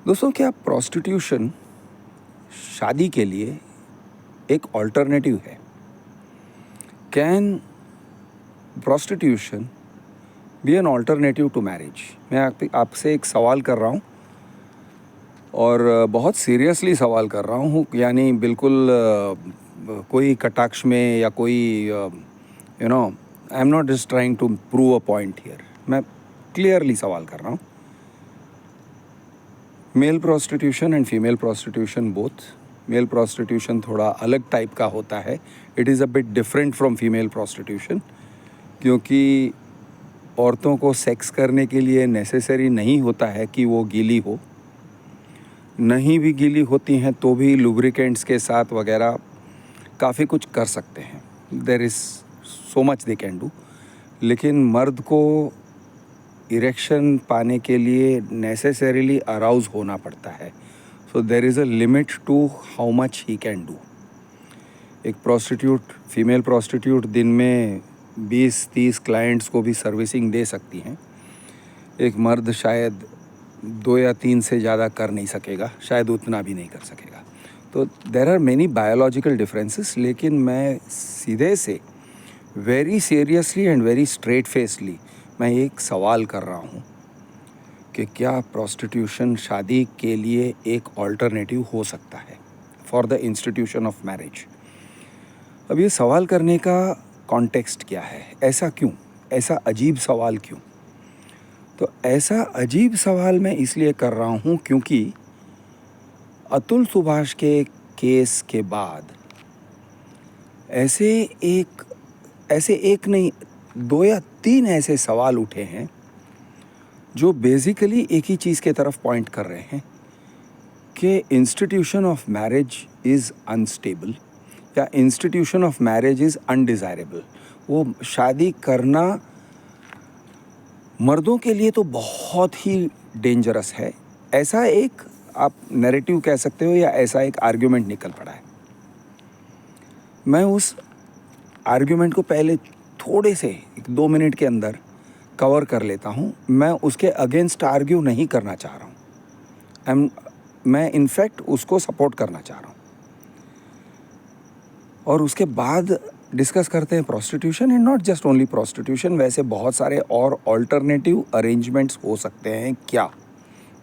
दोस्तों, क्या प्रोस्टिट्यूशन शादी के लिए एक ऑल्टरनेटिव है? Can prostitution be an alternative to marriage? मैं आपसे एक सवाल कर रहा हूँ और बहुत सीरियसली सवाल कर रहा हूँ, यानी बिल्कुल कोई कटाक्ष में या कोई I am not just trying to prove a point here. मैं क्लियरली सवाल कर रहा हूँ। Male prostitution and female prostitution both. Male prostitution थोड़ा अलग टाइप का होता है। It is a bit different from female prostitution, क्योंकि औरतों को सेक्स करने के लिए नेसेसरी नहीं होता है कि वो गीली हो। नहीं भी गीली होती हैं तो भी लुब्रिकेंट्स के साथ वगैरह काफ़ी कुछ कर सकते हैं। There is so much they can do. लेकिन मर्द को इरेक्शन पाने के लिए नेसेसरीली अराउज होना पड़ता है। So there is a limit to how much he can do. एक प्रोस्टिट्यूट, फीमेल प्रोस्टिट्यूट दिन में 20-30 क्लाइंट्स को भी सर्विसिंग दे सकती हैं। एक मर्द शायद 2 या 3 से ज़्यादा कर नहीं सकेगा, शायद उतना भी नहीं कर सकेगा। तो there are many biological differences. लेकिन मैं सीधे से very seriously and very straight facely मैं एक सवाल कर रहा हूँ कि क्या प्रोस्टिट्यूशन शादी के लिए एक ऑल्टरनेटिव हो सकता है for the institution of marriage? अब ये सवाल करने का कॉन्टेक्स्ट क्या है? ऐसा क्यों? ऐसा अजीब सवाल क्यों? तो ऐसा अजीब सवाल मैं इसलिए कर रहा हूँ क्योंकि अतुल सुभाष के केस के बाद ऐसे एक नहीं, 2 या 3 ऐसे सवाल उठे हैं जो बेसिकली एक ही चीज़ के तरफ पॉइंट कर रहे हैं कि institution of marriage is unstable या institution of marriage is undesirable. वो शादी करना मर्दों के लिए तो बहुत ही डेंजरस है, ऐसा एक आप नैरेटिव कह सकते हो या ऐसा एक आर्ग्यूमेंट निकल पड़ा है। मैं उस आर्ग्यूमेंट को पहले थोड़े से 1-2 मिनट के अंदर कवर कर लेता हूँ। मैं उसके अगेंस्ट आर्ग्यू नहीं करना चाह रहा हूँ। मैं इनफैक्ट उसको सपोर्ट करना चाह रहा हूँ। और उसके बाद डिस्कस करते हैं prostitution and not just only prostitution. वैसे बहुत सारे और ऑल्टरनेटिव अरेंजमेंट्स हो सकते हैं क्या?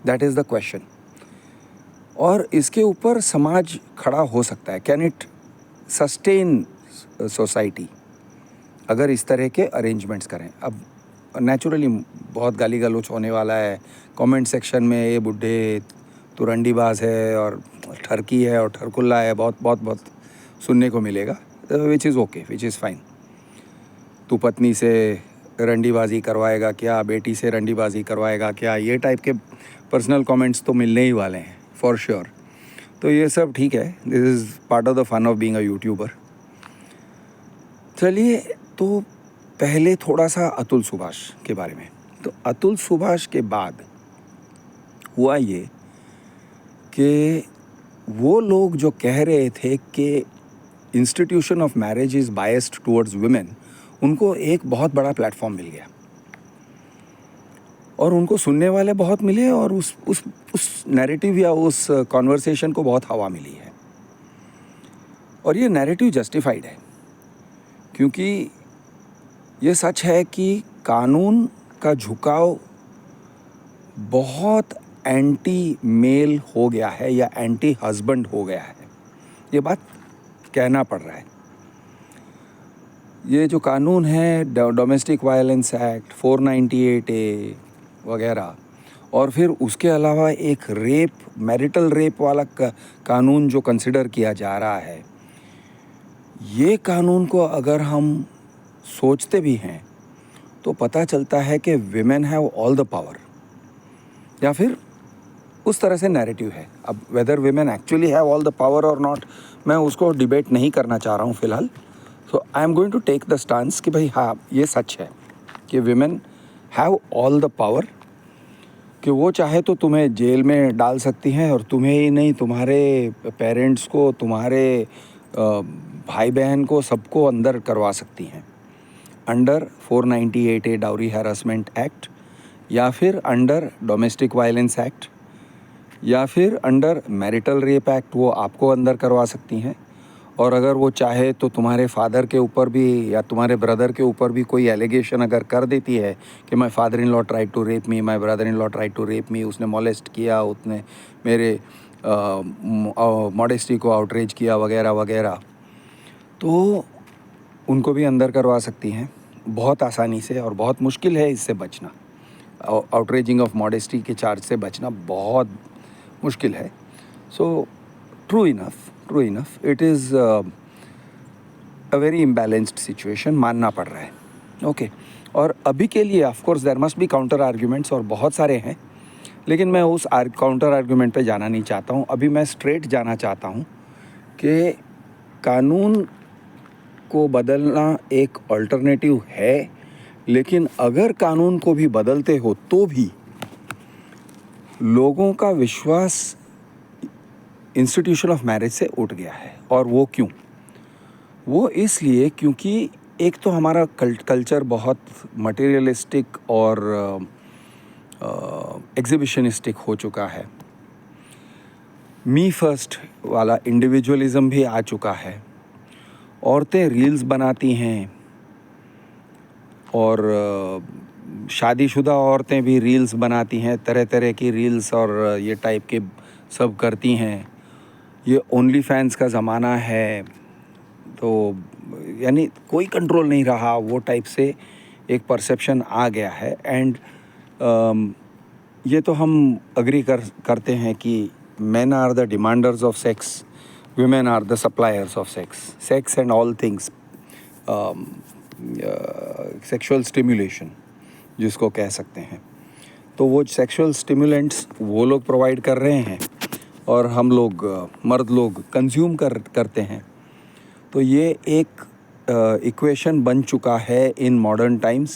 That is the question. और इसके ऊपर समाज खड़ा हो सकता है। कैन इट सस्टेन सोसाइटी अगर इस तरह के अरेंजमेंट्स करें? अब नेचुरली बहुत गाली गलौच होने वाला है कमेंट सेक्शन में, ये बुड्ढे तुरंडीबाज है और ठरकी है और ठरकुल्ला है, बहुत सुनने को मिलेगा, which is okay, which is fine. तू पत्नी से रंडीबाजी करवाएगा क्या, बेटी से रंडीबाजी करवाएगा क्या, ये टाइप के पर्सनल कमेंट्स तो मिलने ही वाले हैं फॉर श्योर। तो ये सब ठीक है, this is part of the fun of being a YouTuber. चलिए, तो पहले थोड़ा सा अतुल सुभाष के बारे में। तो अतुल सुभाष के बाद हुआ ये कि वो लोग जो कह रहे थे कि institution of marriage is biased towards women, उनको एक बहुत बड़ा प्लेटफॉर्म मिल गया और उनको सुनने वाले बहुत मिले और उस नैरेटिव या उस कॉन्वर्सेशन को बहुत हवा मिली है। और ये नैरेटिव जस्टिफाइड है, क्योंकि ये सच है कि कानून का झुकाव बहुत एंटी मेल हो गया है या एंटी हस्बैंड हो गया है। ये बात कहना पड़ रहा है। ये जो कानून है, डोमेस्टिक वायलेंस एक्ट 498A वगैरह, और फिर उसके अलावा एक रेप, मैरिटल रेप वाला कानून जो कंसिडर किया जा रहा है, ये कानून को अगर हम सोचते भी हैं तो पता चलता है कि women have all the power, या फिर उस तरह से नैरेटिव है। अब whether women actually have all the power और नॉट, मैं उसको डिबेट नहीं करना चाह रहा हूँ फ़िलहाल। So I am going to take the stance कि भाई हाँ, ये सच है कि women have all the power, कि वो चाहे तो तुम्हें जेल में डाल सकती हैं और तुम्हें ही नहीं, तुम्हारे पेरेंट्स को, तुम्हारे भाई बहन को, सबको अंदर करवा सकती हैं under 498A dowry harassment act या फिर अंडर डोमेस्टिक वायलेंस एक्ट या फिर अंडर मैरिटल रेप एक्ट वो आपको अंदर करवा सकती हैं। और अगर वो चाहे तो तुम्हारे फादर के ऊपर भी या तुम्हारे ब्रदर के ऊपर भी कोई एलिगेशन अगर कर देती है कि my father in law tried to rape me, my brother in law tried to rape me, उसने मोलेस्ट किया, उसने मेरे मॉडेस्टी को आउटरेज किया वगैरह वगैरह, तो उनको भी अंदर करवा सकती हैं बहुत आसानी से। और बहुत मुश्किल है इससे बचना, आउटरेजिंग ऑफ मॉडेस्टी के चार्ज से बचना बहुत मुश्किल है। So true enough it is a very imbalanced situation, मानना पड़ रहा है। ओके और अभी के लिए of course there must be counter arguments, और बहुत सारे हैं, लेकिन मैं उस काउंटर आर्ग्यूमेंट पे जाना नहीं चाहता हूँ। अभी मैं स्ट्रेट जाना चाहता हूँ कि कानून को बदलना एक अल्टरनेटिव है, लेकिन अगर कानून को भी बदलते हो तो भी लोगों का विश्वास इंस्टीट्यूशन ऑफ मैरिज से उठ गया है। और वो क्यों? वो इसलिए क्योंकि एक तो हमारा कल्चर बहुत मटेरियलिस्टिक और एग्जिबिशनिस्टिक हो चुका है। मी फर्स्ट वाला इंडिविजुअलिज्म भी आ चुका है। औरतें रील्स बनाती हैं और शादीशुदा औरतें भी रील्स बनाती हैं, तरह तरह की रील्स और ये टाइप के सब करती हैं। ये ओनली फैंस का ज़माना है, तो यानी कोई कंट्रोल नहीं रहा, वो टाइप से एक परसेप्शन आ गया है। एंड ये तो हम अग्री करते हैं कि men are the demanders of sex, women are the suppliers of sex and all things, sexual stimulation जिसको कह सकते हैं। तो वो सेक्सुअल स्टिमुलेंट्स वो लोग प्रोवाइड कर रहे हैं और हम लोग मर्द लोग कंज्यूम करते हैं। तो ये एक इक्वेशन बन चुका है in modern times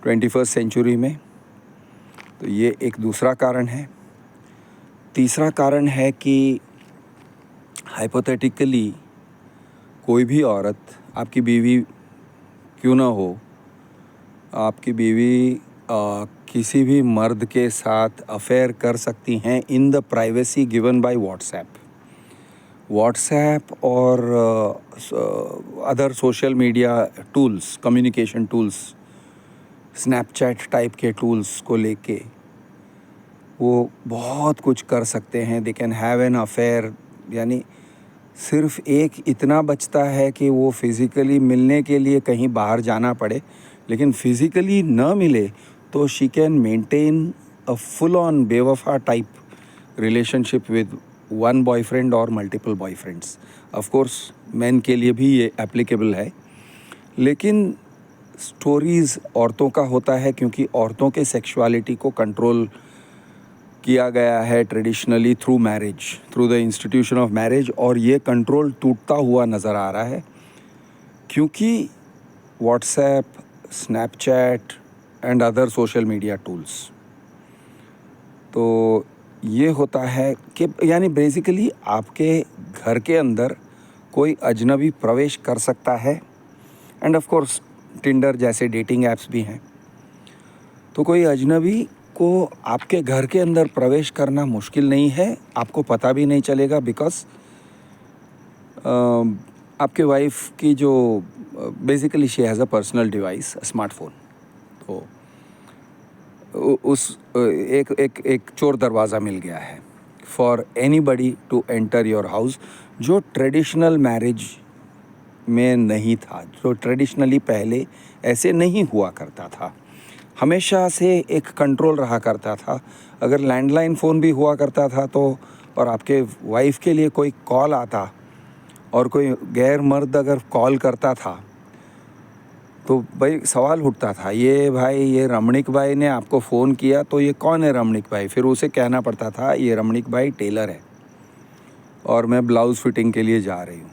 21st century में। तो ये एक दूसरा कारण है। तीसरा कारण है कि हाइपोथेटिकली कोई भी औरत, आपकी बीवी क्यों ना हो, आपकी बीवी किसी भी मर्द के साथ अफेयर कर सकती हैं in the privacy given by WhatsApp और other social media tools, communication tools, Snapchat type के टूल्स को लेके वो बहुत कुछ कर सकते हैं। They can have an affair, यानी सिर्फ एक इतना बचता है कि वो फिज़िकली मिलने के लिए कहीं बाहर जाना पड़े, लेकिन फिज़िकली न मिले तो she can maintain a full on बेवफा type relationship with one boyfriend और multiple boyfriends. Of course men के लिए भी ये एप्लीकेबल है, लेकिन स्टोरीज़ औरतों का होता है क्योंकि औरतों के सेक्सुअलिटी को कंट्रोल किया गया है traditionally through marriage, through the institution of marriage. और ये कंट्रोल टूटता हुआ नज़र आ रहा है क्योंकि WhatsApp, Snapchat and other social media tools. तो ये होता है कि यानी बेसिकली आपके घर के अंदर कोई अजनबी प्रवेश कर सकता है। एंड ऑफ कोर्स टिंडर जैसे डेटिंग ऐप्स भी हैं। तो कोई अजनबी को आपके घर के अंदर प्रवेश करना मुश्किल नहीं है, आपको पता भी नहीं चलेगा, बिकॉज आपके वाइफ की जो basically she has a personal device, smartphone. तो उस एक चोर दरवाज़ा मिल गया है for anybody to enter your house, जो ट्रेडिशनल मैरिज में नहीं था, जो ट्रेडिशनली पहले ऐसे नहीं हुआ करता था। हमेशा से एक कंट्रोल रहा करता था। अगर लैंडलाइन फ़ोन भी हुआ करता था तो, और आपके वाइफ के लिए कोई कॉल आता और कोई गैर मर्द अगर कॉल करता था तो भाई सवाल उठता था, ये भाई, ये रमणीक भाई ने आपको फ़ोन किया तो ये कौन है रमणीक भाई? फिर उसे कहना पड़ता था ये रमणीक भाई टेलर है और मैं ब्लाउज़ फिटिंग के लिए जा रही हूँ।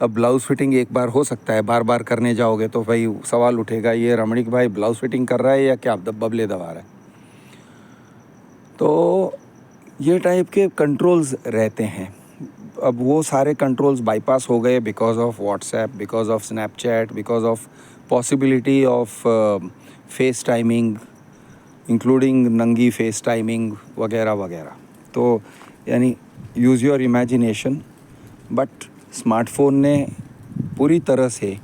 अब ब्लाउज़ फिटिंग एक बार हो सकता है, बार बार करने जाओगे तो भाई सवाल उठेगा, ये रमणीक भाई ब्लाउज़ फिटिंग कर रहा है या क्या बबले दबा रहा है? तो ये टाइप के कंट्रोल्स रहते हैं। अब वो सारे कंट्रोल्स बाईपास हो गए because of WhatsApp, because of Snapchat, because of possibility of face timing, including नंगी फेस टाइमिंग वगैरह वगैरह। तो यानी use your imagination, but smartphone ने पूरी तरह से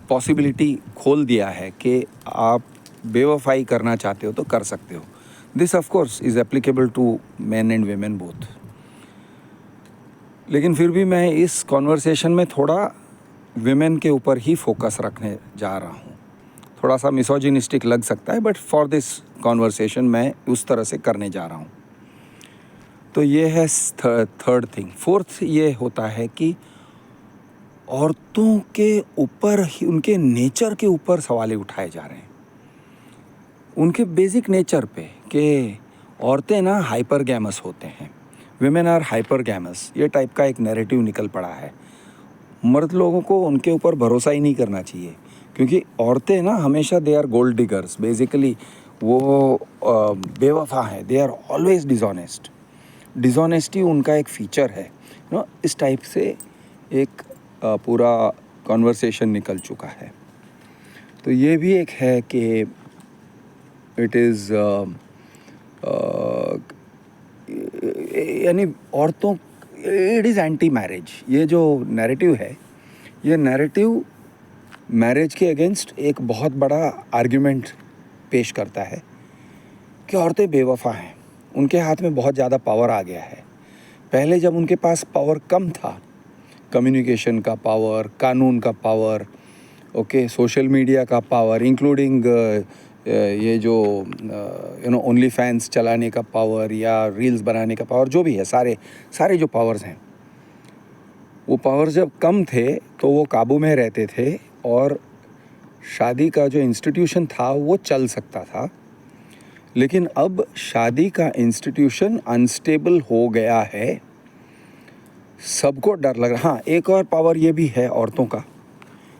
पॉसिबिलिटी खोल दिया है कि आप बेवफाई करना चाहते हो तो कर सकते हो. This of course is applicable to men and women both. लेकिन फिर भी मैं इस कॉन्वर्सेशन में थोड़ा विमेन के ऊपर ही फोकस रखने जा रहा हूँ. थोड़ा सा मिसोजिनिस्टिक लग सकता है, बट फॉर दिस कॉन्वर्सेशन मैं उस तरह से करने जा रहा हूँ. तो ये है थर्ड थिंग. फोर्थ ये होता है कि औरतों के ऊपर ही, उनके नेचर के ऊपर सवाल उठाए जा रहे हैं, उनके बेसिक नेचर पे, कि औरतें ना हाइपरगैमस होते हैं, विमेन आर हाइपरगैमस. ये टाइप का एक नैरेटिव निकल पड़ा है. मर्द लोगों को उनके ऊपर भरोसा ही नहीं करना चाहिए, क्योंकि औरतें ना हमेशा they are gold diggers. Basically वो बेवफा हैं. They are always dishonest. Dishonesty उनका एक फीचर है. इस टाइप से एक पूरा कॉन्वर्सेशन निकल चुका है. तो ये भी एक है कि इट इज़ यानी औरतों, इट इज़ एंटी मैरिज. ये जो नैरेटिव है, ये नैरेटिव मैरिज के अगेंस्ट एक बहुत बड़ा आर्ग्यूमेंट पेश करता है कि औरतें बेवफा हैं, उनके हाथ में बहुत ज़्यादा पावर आ गया है. पहले जब उनके पास पावर कम था, कम्युनिकेशन का पावर, कानून का पावर, ओके, सोशल मीडिया का पावर, इंक्लूडिंग ये जो ओनली फैंस चलाने का पावर या रील्स बनाने का पावर, जो भी है, सारे जो पावर्स हैं, वो पावर जब कम थे तो वो काबू में रहते थे और शादी का जो इंस्टीट्यूशन था वो चल सकता था. लेकिन अब शादी का इंस्टीट्यूशन अनस्टेबल हो गया है. सबको डर लग रहा. हाँ, एक और पावर ये भी है औरतों का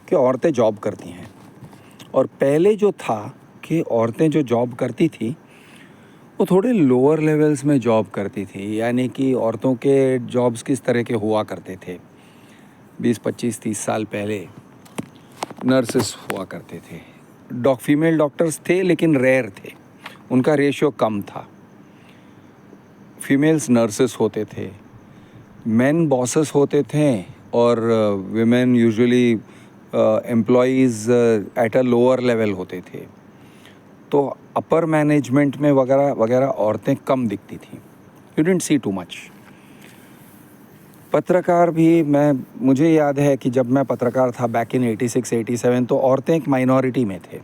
कि औरतें जॉब करती हैं. और पहले जो था कि औरतें जो जॉब करती थी वो थोड़े लोअर लेवल्स में जॉब करती थी. यानी कि औरतों के जॉब्स किस तरह के हुआ करते थे, 20, 25, 30 साल पहले नर्सेस हुआ करते थे. फीमेल डॉक्टर्स थे लेकिन रेयर थे, उनका रेशियो कम था. फीमेल्स नर्सेस होते थे, मेन बॉसेस होते थे, और women usually employees at a lower level होते थे. तो अपर मैनेजमेंट में वगैरह वगैरह औरतें कम दिखती थी. You didn't see too much. पत्रकार भी, मुझे याद है कि जब मैं पत्रकार था बैक इन 86, 87, तो औरतें एक माइनॉरिटी में थे.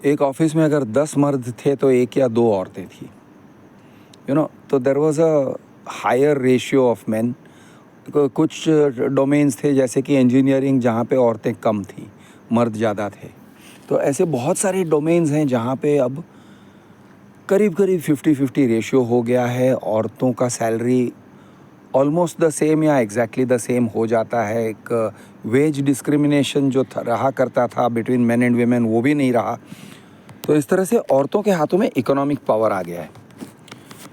एक ऑफिस में अगर 10 मर्द थे तो 1 या 2 औरतें थी. तो there was a higher ratio of men. कुछ डोमेन्स थे जैसे कि इंजीनियरिंग, जहाँ पे औरतें कम थी, मर्द ज़्यादा थे. तो ऐसे बहुत सारे डोमेन्स हैं जहाँ पे अब करीब 50-50 रेशियो हो गया है. औरतों का सैलरी ऑलमोस्ट द सेम या एग्जैक्टली द सेम हो जाता है. एक वेज डिस्क्रिमिनेशन जो रहा करता था बिटवीन मेन एंड वेमेन, वो भी नहीं रहा. तो इस तरह से औरतों के हाथों में इकोनॉमिक पावर आ गया है.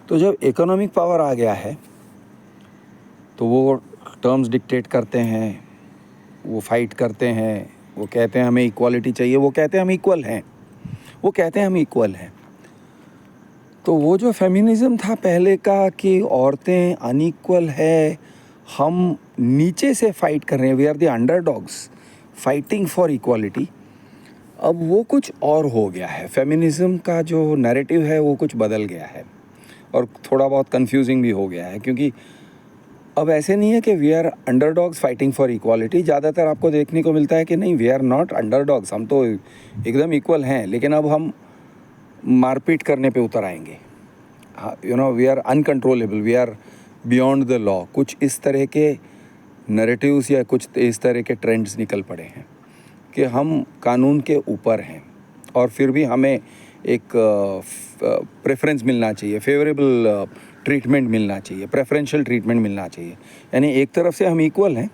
तो जब इकोनॉमिक पावर आ गया है तो वो टर्म्स डिक्टेट करते हैं, वो फाइट करते हैं, वो कहते हैं हमें इक्वालिटी चाहिए, वो कहते हैं हम इक्वल हैं, वो कहते हैं हम इक्वल हैं. तो वो जो फेमिनिज़म था पहले का कि औरतें अनइक्वल है, हम नीचे से फाइट कर रहे हैं, we are the underdogs fighting for equality, अब वो कुछ और हो गया है. फेमिनिज़म का जो नैरेटिव है वो कुछ बदल गया है और थोड़ा बहुत कंफ्यूजिंग भी हो गया है. क्योंकि अब ऐसे नहीं है कि we are underdogs fighting for equality. ज़्यादातर आपको देखने को मिलता है कि नहीं, वी आर नॉट अंडरडॉग्स, हम तो एकदम इक्वल हैं, लेकिन अब हम मारपीट करने पे उतर आएंगे. We are uncontrollable, we are beyond the law. कुछ इस तरह के नैरेटिव्स या कुछ इस तरह के ट्रेंड्स निकल पड़े हैं कि हम कानून के ऊपर हैं और फिर भी हमें एक प्रेफरेंस मिलना चाहिए, फेवरेबल ट्रीटमेंट मिलना चाहिए, प्रेफरेंशियल ट्रीटमेंट मिलना चाहिए. यानी एक तरफ से हम इक्वल हैं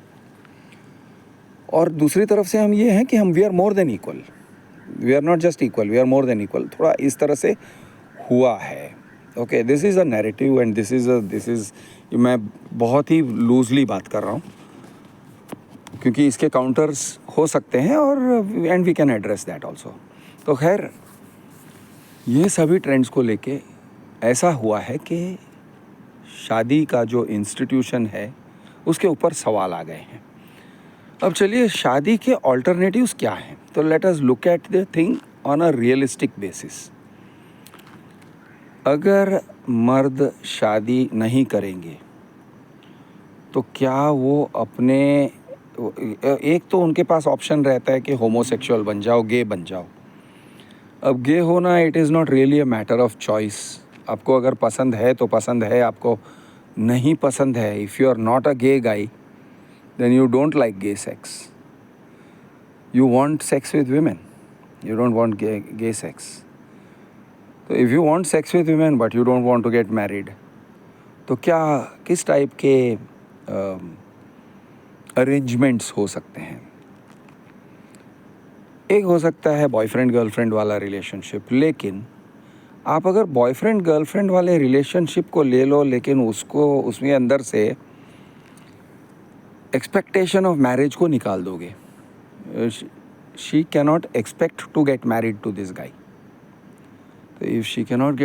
और दूसरी तरफ से हम ये हैं कि हम we are more than equal. We are not just equal, we are more than equal. थोड़ा इस तरह से हुआ है. Okay, this is a narrative and this is मैं बहुत ही लूजली बात कर रहा हूँ क्योंकि इसके काउंटर्स हो सकते हैं और and we can address that also. तो खैर, ये सभी ट्रेंड्स को लेके ऐसा हुआ है कि शादी का जो इंस्टीट्यूशन है उसके ऊपर सवाल आ गए हैं। अब चलिए शादी के ऑल्टरनेटिव्स क्या हैं, तो let us look at the thing on a realistic basis. अगर मर्द शादी नहीं करेंगे तो क्या वो अपने, एक तो उनके पास ऑप्शन रहता है कि होमोसेक्सुअल बन जाओ, गे बन जाओ। अब गे होना it is not really a matter of choice. आपको अगर पसंद है तो पसंद है, आपको नहीं पसंद है, if you are not a gay guy then you don't like gay sex, you want sex with women, you don't want gay sex. तो if you want sex with women but you don't want to get married, तो क्या किस type के arrangements हो सकते हैं? एक हो सकता है बॉयफ्रेंड गर्लफ्रेंड वाला रिलेशनशिप, लेकिन आप अगर बॉयफ्रेंड गर्लफ्रेंड वाले रिलेशनशिप को ले लो लेकिन उसको उसमें अंदर से एक्सपेक्टेशन ऑफ मैरिज को निकाल दोगे, she cannot expect to get married to this guy. So if she cannot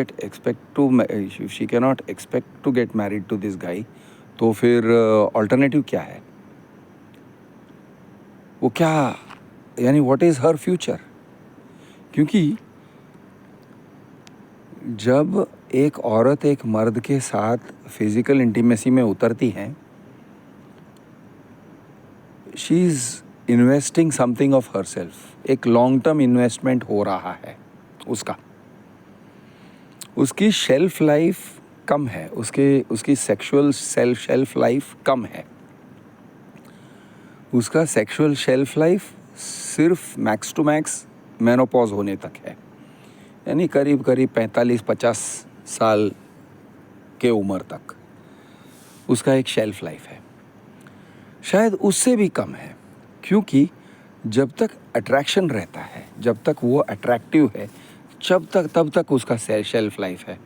expect to get married to this guy, तो फिर अल्टरनेटिव क्या है? वो क्या, यानी व्हाट इज़ हर फ्यूचर? क्योंकि जब एक औरत एक मर्द के साथ फिजिकल इंटीमेसी में उतरती हैं, she is investing something of her self. एक लॉन्ग टर्म इन्वेस्टमेंट हो रहा है उसका। उसकी शेल्फ लाइफ कम है, उसकी सेक्सुअल शेल्फ लाइफ कम है। उसका सेक्सुअल शेल्फ लाइफ सिर्फ मैक्स टू मैक्स मेनोपॉज होने तक है, यानी करीब 45-50 साल के उम्र तक उसका एक शेल्फ लाइफ है। शायद उससे भी कम है, क्योंकि जब तक अट्रैक्शन रहता है, जब तक वो अट्रैक्टिव है, तब तक उसका शेल्फ लाइफ है।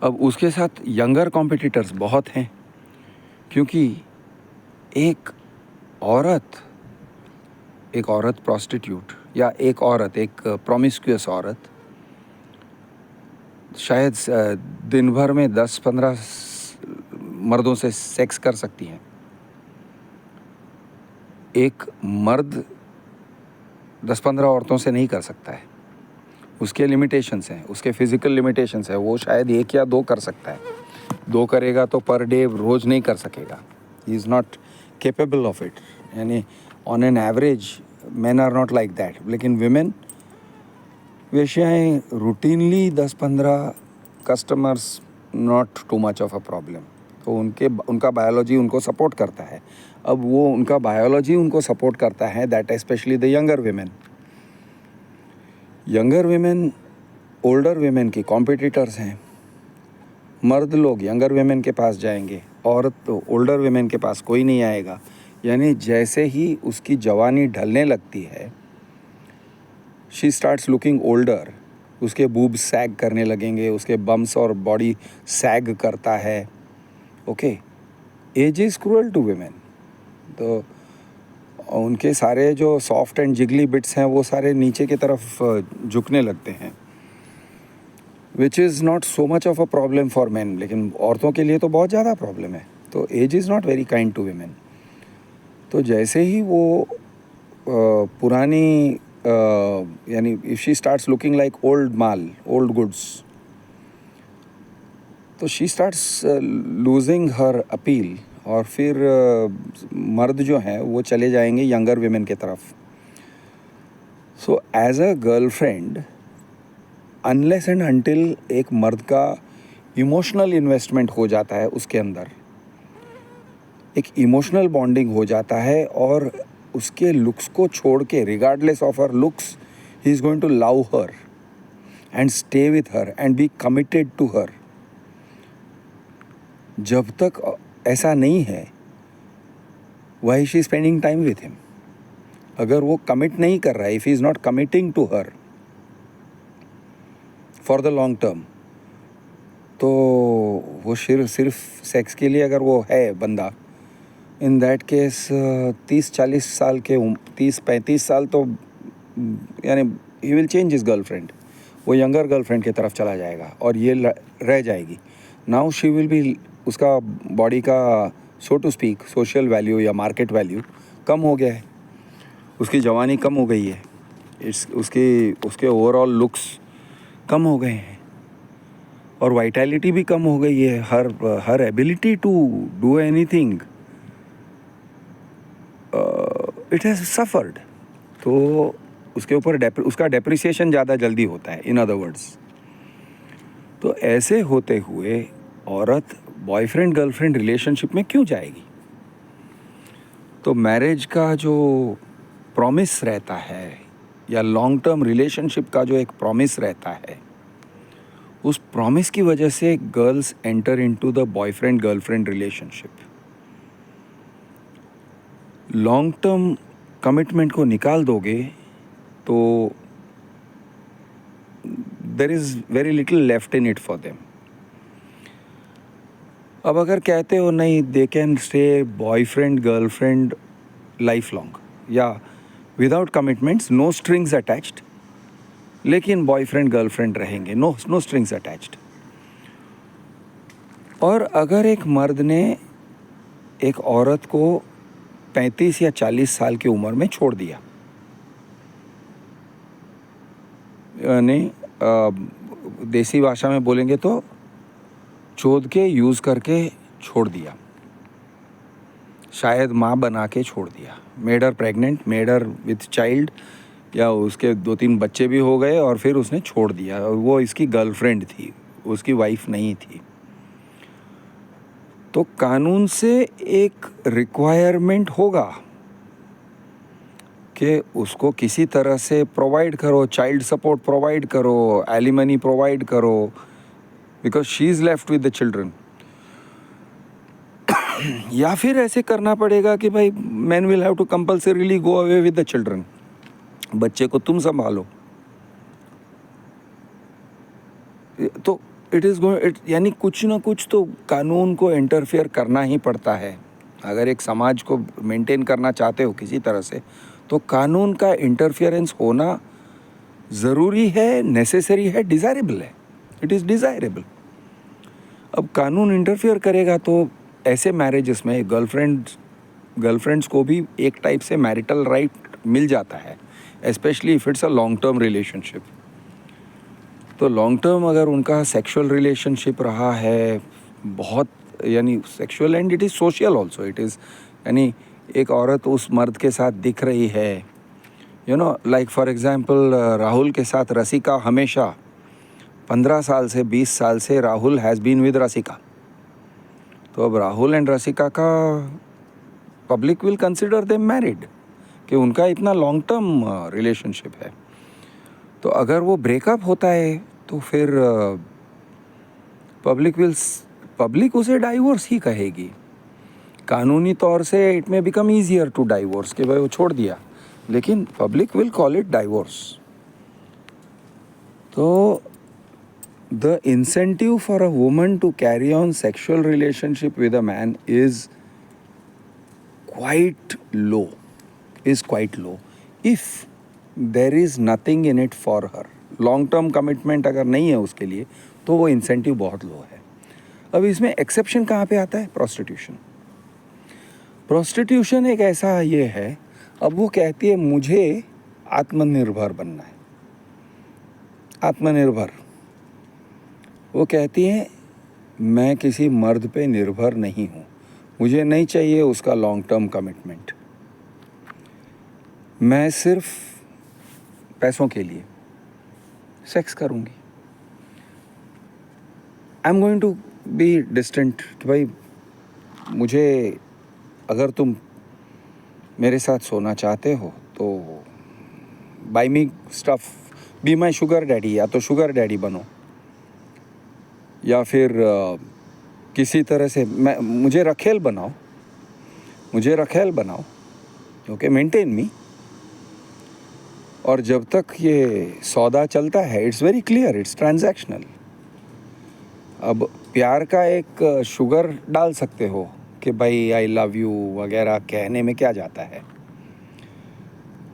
अब उसके साथ यंगर कॉम्पिटिटर्स बहुत हैं, क्योंकि एक औरत प्रोस्टिट्यूट या एक प्रोमिस्क्यूअस औरत शायद दिन भर में 10-15 मर्दों से सेक्स कर सकती हैं। एक मर्द 10-15 औरतों से नहीं कर सकता है, उसके लिमिटेशंस हैं, उसके फिज़िकल लिमिटेशंस है। वो शायद 1 या 2 कर सकता है, 2 करेगा तो पर डे रोज़ नहीं कर सकेगा, he is not capable of it. यानी on an average man are not like that. लेकिन विमेन, वेश्याएँ routinely 10-15 customers not too much of a problem. तो उनका बायोलॉजी उनको सपोर्ट करता है। अब वो उनका बायोलॉजी उनको सपोर्ट करता है, that specially the younger women older women की कॉम्पिटिटर्स हैं। मर्द लोग यंगर विमेन के पास जाएंगे, औरत तो ओल्डर विमेन के पास कोई नहीं आएगा। यानी जैसे ही उसकी जवानी ढलने लगती है, शी स्टार्ट्स लुकिंग ओल्डर, उसके बूब्स सैग करने लगेंगे, उसके बम्स और बॉडी सैग करता है। Okay, age is cruel to women. तो उनके सारे जो सॉफ्ट एंड जिगली बिट्स हैं वो सारे नीचे की तरफ झुकने लगते हैं, which is not so much of a problem for man, लेकिन औरतों के लिए तो बहुत ज़्यादा प्रॉब्लम है। तो age is not very kind to women. तो जैसे ही वो पुरानी यानी if she starts looking like old goods, तो she starts losing her appeal, और फिर मर्द जो हैं वो चले जाएंगे यंगर विमेन की तरफ। So as a girlfriend, unless and until एक मर्द का इमोशनल इन्वेस्टमेंट हो जाता है, उसके अंदर एक इमोशनल बॉन्डिंग हो जाता है, और उसके लुक्स को छोड़ के, regardless of her looks, he is going to love her and stay with her and be committed to her. जब तक ऐसा नहीं है, why she spending time with him? अगर वो कमिट नहीं कर रहा है, if he is not committing to her for the long term, तो वो सिर्फ सेक्स के लिए अगर वो है बंदा, इन दैट केस 30-40 साल के 30-35 साल तो यानी he will change his girlfriend. वो यंगर गर्लफ्रेंड की तरफ चला जाएगा और ये रह जाएगी. नाउ शी विल बी, उसका बॉडी का सो टू स्पीक सोशल वैल्यू या मार्केट वैल्यू कम हो गया है, उसकी जवानी कम हो गई है, उसके ओवरऑल लुक्स कम हो गए हैं और वाइटैलिटी भी कम हो गई है. Her ability to do anything it has suffered. तो उसके ऊपर उसका डेप्रिसिएशन ज़्यादा जल्दी होता है, इन अदर वर्ड्स. तो ऐसे होते हुए औरत बॉयफ्रेंड गर्लफ्रेंड रिलेशनशिप में क्यों जाएगी? तो मैरिज का जो प्रॉमिस रहता है या लॉन्ग टर्म रिलेशनशिप का जो एक प्रॉमिस रहता है, उस प्रॉमिस की वजह से girls enter into the boyfriend girlfriend relationship. Long term commitment को निकाल दोगे तो there is very little left in it for them. अब अगर कहते हो नहीं, they can stay boyfriend girlfriend lifelong या without commitments, no strings attached, लेकिन बॉयफ्रेंड गर्लफ्रेंड रहेंगे, नो स्ट्रिंग्स अटैच्ड. और अगर एक मर्द ने एक औरत को 35 या 40 साल की उम्र में छोड़ दिया, यानी देसी भाषा में बोलेंगे तो चोद के यूज़ करके छोड़ दिया, शायद माँ बना के छोड़ दिया, made her pregnant, made her with child, या उसके 2-3 बच्चे भी हो गए और फिर उसने छोड़ दिया और वो इसकी गर्लफ्रेंड थी, उसकी वाइफ नहीं थी. तो कानून से एक रिक्वायरमेंट होगा कि उसको किसी तरह से प्रोवाइड करो, चाइल्ड सपोर्ट प्रोवाइड करो, एलिमनी प्रोवाइड करो, because she is left with the children. या फिर ऐसे करना पड़ेगा कि भाई man will have to compulsorily go away with the children, बच्चे को तुम संभालो. तो इट इज़ गोइंग, यानी कुछ ना कुछ तो कानून को इंटरफेयर करना ही पड़ता है. अगर एक समाज को मेंटेन करना चाहते हो किसी तरह से, तो कानून का इंटरफेरेंस होना ज़रूरी है, नेसेसरी है, डिज़ायरेबल है. It is desirable. अब कानून इंटरफेयर करेगा तो ऐसे मैरिजेस में गर्लफ्रेंड्स को भी एक टाइप से मैरिटल राइट मिल जाता है, specially if it's a long term relationship. तो लॉन्ग टर्म अगर उनका सेक्सुअल रिलेशनशिप रहा है बहुत, यानी sexual and it is social also, it is, यानी एक औरत उस मर्द के साथ दिख रही है, लाइक फॉर एग्जांपल राहुल के साथ रसिका हमेशा 15 साल से 20 साल से राहुल हैज़ बीन विद रसिका. तो अब राहुल एंड रसिका का public will consider them married, कि उनका इतना लॉन्ग टर्म रिलेशनशिप है. तो अगर वो ब्रेकअप होता है तो फिर पब्लिक उसे डाइवोर्स ही कहेगी. कानूनी तौर से it may become easier to divorce, कि भाई वो छोड़ दिया, लेकिन public will call it divorce. तो the incentive for a woman to carry on sexual relationship with a man is quite low if there is nothing in it for her. Long term commitment अगर नहीं है उसके लिए तो वो incentive बहुत लो है. अब इसमें एक्सेप्शन कहाँ पे आता है? प्रोस्टिट्यूशन एक ऐसा ये है, अब वो कहती है मुझे आत्मनिर्भर बनना है. आत्मनिर्भर, वो कहती है मैं किसी मर्द पे निर्भर नहीं हूँ, मुझे नहीं चाहिए उसका लॉन्ग टर्म कमिटमेंट, मैं सिर्फ पैसों के लिए सेक्स करूँगी. I am going to be distant, कि भाई मुझे, अगर तुम मेरे साथ सोना चाहते हो तो buy me stuff, be my sugar daddy, या तो शुगर डैडी बनो, या फिर किसी तरह से मुझे रखेल बनाओ, ओके, मेंटेन मी. और जब तक ये सौदा चलता है, it's very clear, it's transactional. अब प्यार का एक शुगर डाल सकते हो कि भाई आई लव यू वगैरह, कहने में क्या जाता है,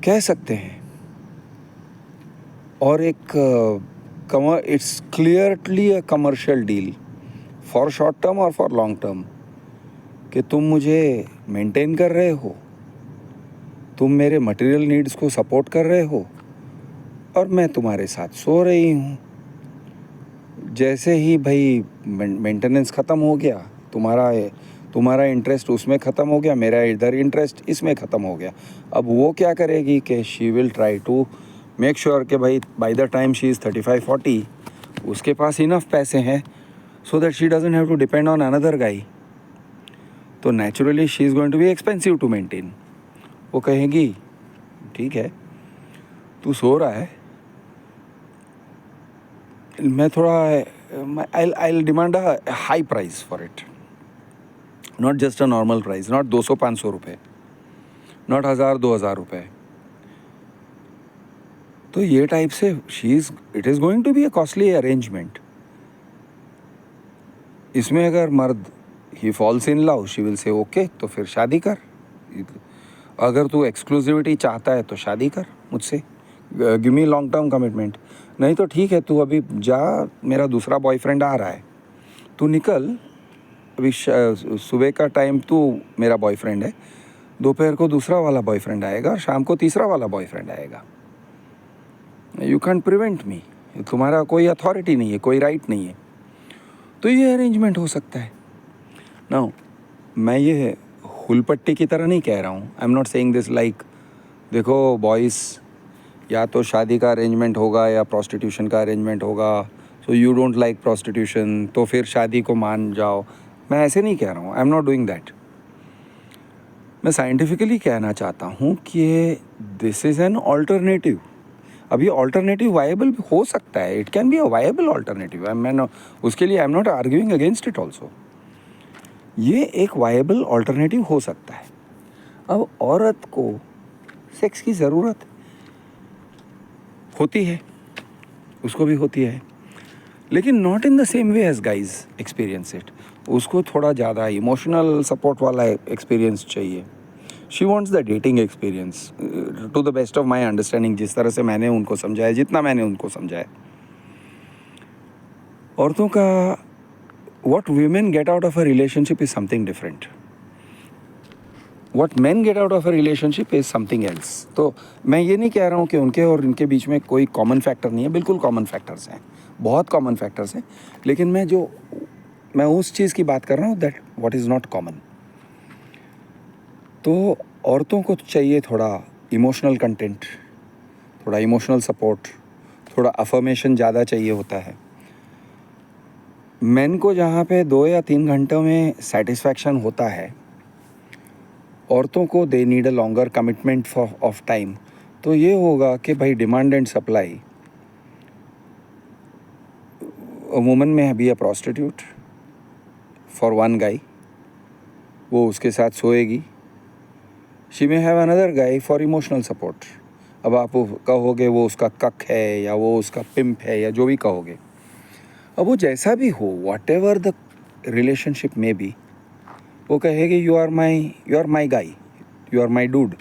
कह सकते हैं. और एक it's clearly a commercial deal for short term or for long term कि तुम मुझे मेंटेन कर रहे हो, तुम मेरे मटेरियल नीड्स को सपोर्ट कर रहे हो और मैं तुम्हारे साथ सो रही हूँ। जैसे ही भाई मेंटेनेंस ख़त्म हो गया, तुम्हारा इंटरेस्ट उसमें ख़त्म हो गया, मेरा इधर इंटरेस्ट इसमें ख़त्म हो गया। अब वो क्या करेगी कि she will try to make sure कि भाई by the time she is 35-40 उसके पास इनफ पैसे हैं so that she doesn't have to depend on another guy. तो naturally she is going to be expensive to maintain. वो कहेगी ठीक है तू सो रहा है, मैं थोड़ा I'll demand a high price for it, not just a normal price, not 200-500 रुपए, not 1000-2000 रुपए। तो ये टाइप से it is going to be a costly arrangement। इसमें अगर मर्द he falls in love, she will say okay तो फिर शादी कर। अगर तू एक्सक्लूसिविटी चाहता है तो शादी कर मुझसे, give me long term commitment. नहीं तो ठीक है तू अभी जा, मेरा दूसरा बॉयफ्रेंड आ रहा है, तू निकल, अभी सुबह का टाइम तू मेरा बॉयफ्रेंड है, दोपहर को दूसरा वाला बॉयफ्रेंड आएगा, शाम को तीसरा वाला बॉयफ्रेंड आएगा। यू कैन प्रिवेंट मी, तुम्हारा कोई अथॉरिटी नहीं है, कोई राइट नहीं है। तो ये अरेंजमेंट हो सकता है। नाउ मैं ये हुलपट्टी की तरह नहीं कह रहा हूँ, आई am not saying this like देखो बॉयज़ या तो शादी का अरेंजमेंट होगा या प्रोस्टिट्यूशन का अरेंजमेंट होगा, so you don't like prostitution तो फिर शादी को मान जाओ। मैं ऐसे नहीं कह रहा हूँ, आई एम नॉट डूइंग दैट। मैं साइंटिफिकली कहना चाहता हूँ कि दिस इज़ एन ऑल्टरनेटिव। अभी ऑल्टरनेटिव वायबल हो सकता है, it can be a viable alternative. मैं उसके लिए आई am not arguing against it also. ये एक वायबल ऑल्टरनेटिव हो सकता है। अब औरत को सेक्स की ज़रूरत होती है, उसको भी होती है, लेकिन not in the same way as guys experience it. उसको थोड़ा ज़्यादा इमोशनल सपोर्ट वाला एक्सपीरियंस चाहिए। She wants the dating experience to the best of my understanding, जिस तरह से मैंने उनको समझाया, जितना मैंने उनको समझाया। औरतों का what women get out of a relationship is something different. What men get out of a relationship is something else. तो मैं ये नहीं कह रहा हूँ कि उनके और इनके बीच में कोई कॉमन फैक्टर नहीं है, बिल्कुल कॉमन फैक्टर्स हैं, बहुत कॉमन फैक्टर्स हैं। लेकिन मैं उस चीज़ की बात कर रहा हूँ that what is not common. तो औरतों को चाहिए थोड़ा इमोशनल कंटेंट, थोड़ा इमोशनल सपोर्ट, थोड़ा अफर्मेशन ज़्यादा चाहिए होता है। मेन को जहाँ पे 2 या 3 घंटों में सेटिस्फैक्शन होता है, औरतों को they need a longer commitment of time. तो ये होगा कि भाई demand and supply, a woman में be a prostitute for one guy, वो उसके साथ सोएगी। She may have another guy for emotional support. अब आप कहोगे वो उसका कक है या वो उसका पिम्प है या जो भी कहोगे, अब वो जैसा भी हो, वॉट एवर द रिलेशनशिप में बी, वो कहेगी यू आर माई गाई, यू आर माई डूड,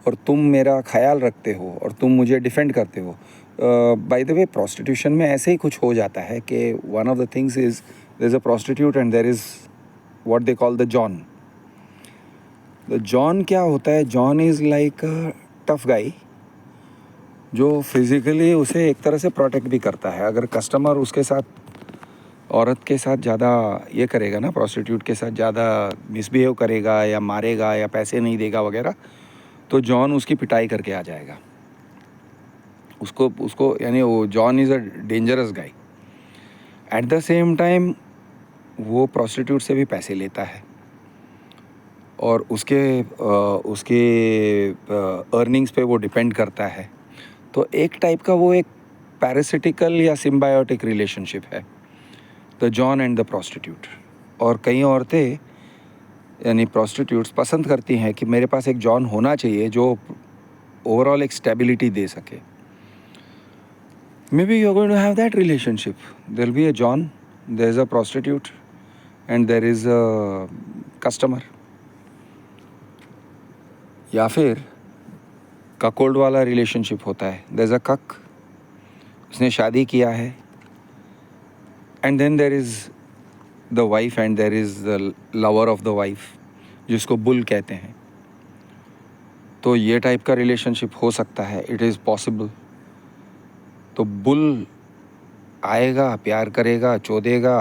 और तुम मेरा ख्याल रखते हो और तुम मुझे डिफेंड करते हो। बाय द वे प्रोस्टिट्यूशन में ऐसे ही कुछ हो जाता है कि one of the things is there is a prostitute and there is what they call the john. The john क्या होता है? John is like a tough guy जो फिज़िकली उसे एक तरह से प्रोटेक्ट भी करता है। अगर कस्टमर उसके साथ, औरत के साथ ज़्यादा ये करेगा ना, प्रोस्टिट्यूट के साथ ज़्यादा मिसबिहेव करेगा या मारेगा या पैसे नहीं देगा वगैरह, तो जॉन उसकी पिटाई करके आ जाएगा। उसको यानी वो जॉन इज़ अ डेंजरस गाई। एट द सेम टाइम वो प्रोस्टिट्यूट से भी पैसे लेता है और उसके अर्निंग्स पे वो डिपेंड करता है। तो एक टाइप का वो एक पैरासिटिकल या सिम्बायोटिक रिलेशनशिप है, the John and the prostitute. और कई औरतें यानी प्रोस्टिट्यूट्स पसंद करती हैं कि मेरे पास एक जॉन होना चाहिए जो ओवरऑल एक स्टेबिलिटी दे सके। Maybe you are going to have that relationship, there will be a john, there is a prostitute and there is a customer. या फिर ककोल्ड वाला रिलेशनशिप होता है, देयर इज़ अ कक, उसने शादी किया है, and then there is the wife and there is the lover of the wife, जिसको बुल कहते हैं। तो ये टाइप का रिलेशनशिप हो सकता है, इट इज़ पॉसिबल। तो बुल आएगा, प्यार करेगा, चोदेगा,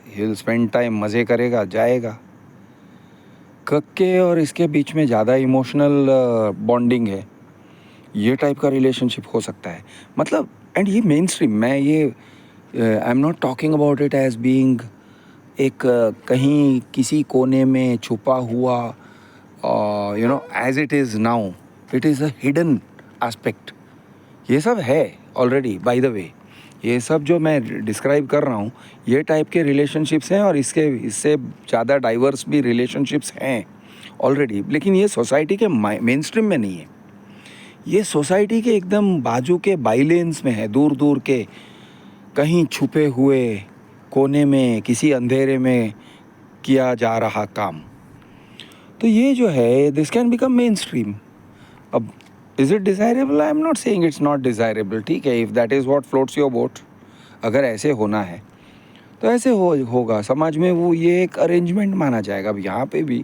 ही विल स्पेंड टाइम, मज़े करेगा, जाएगा। कक्के और इसके बीच में ज़्यादा इमोशनल बॉन्डिंग है, ये टाइप का रिलेशनशिप हो सकता है। मतलब एंड ये मेन स्ट्रीम, मैं ये I am not talking about it as being एक कहीं किसी कोने में छुपा हुआ, you know, as it is now, it is a hidden aspect. ये सब है ऑलरेडी, बाय द वे। ये सब जो मैं डिस्क्राइब कर रहा हूँ, ये टाइप के रिलेशनशिप्स हैं, और इससे ज़्यादा डाइवर्स भी रिलेशनशिप्स हैं ऑलरेडी, लेकिन ये सोसाइटी के मेन स्ट्रीम में नहीं है। ये सोसाइटी के एकदम बाजू के बाइलेंस में है, दूर दूर के कहीं छुपे हुए कोने में, किसी अंधेरे में किया जा रहा काम। तो ये जो है, this can become mainstream. अब is it desirable? I am not saying it's not desirable, ठीक है, if that is what floats your boat. अगर ऐसे होना है तो ऐसे होगा समाज में, वो ये एक अरेंजमेंट माना जाएगा। अब यहाँ पे भी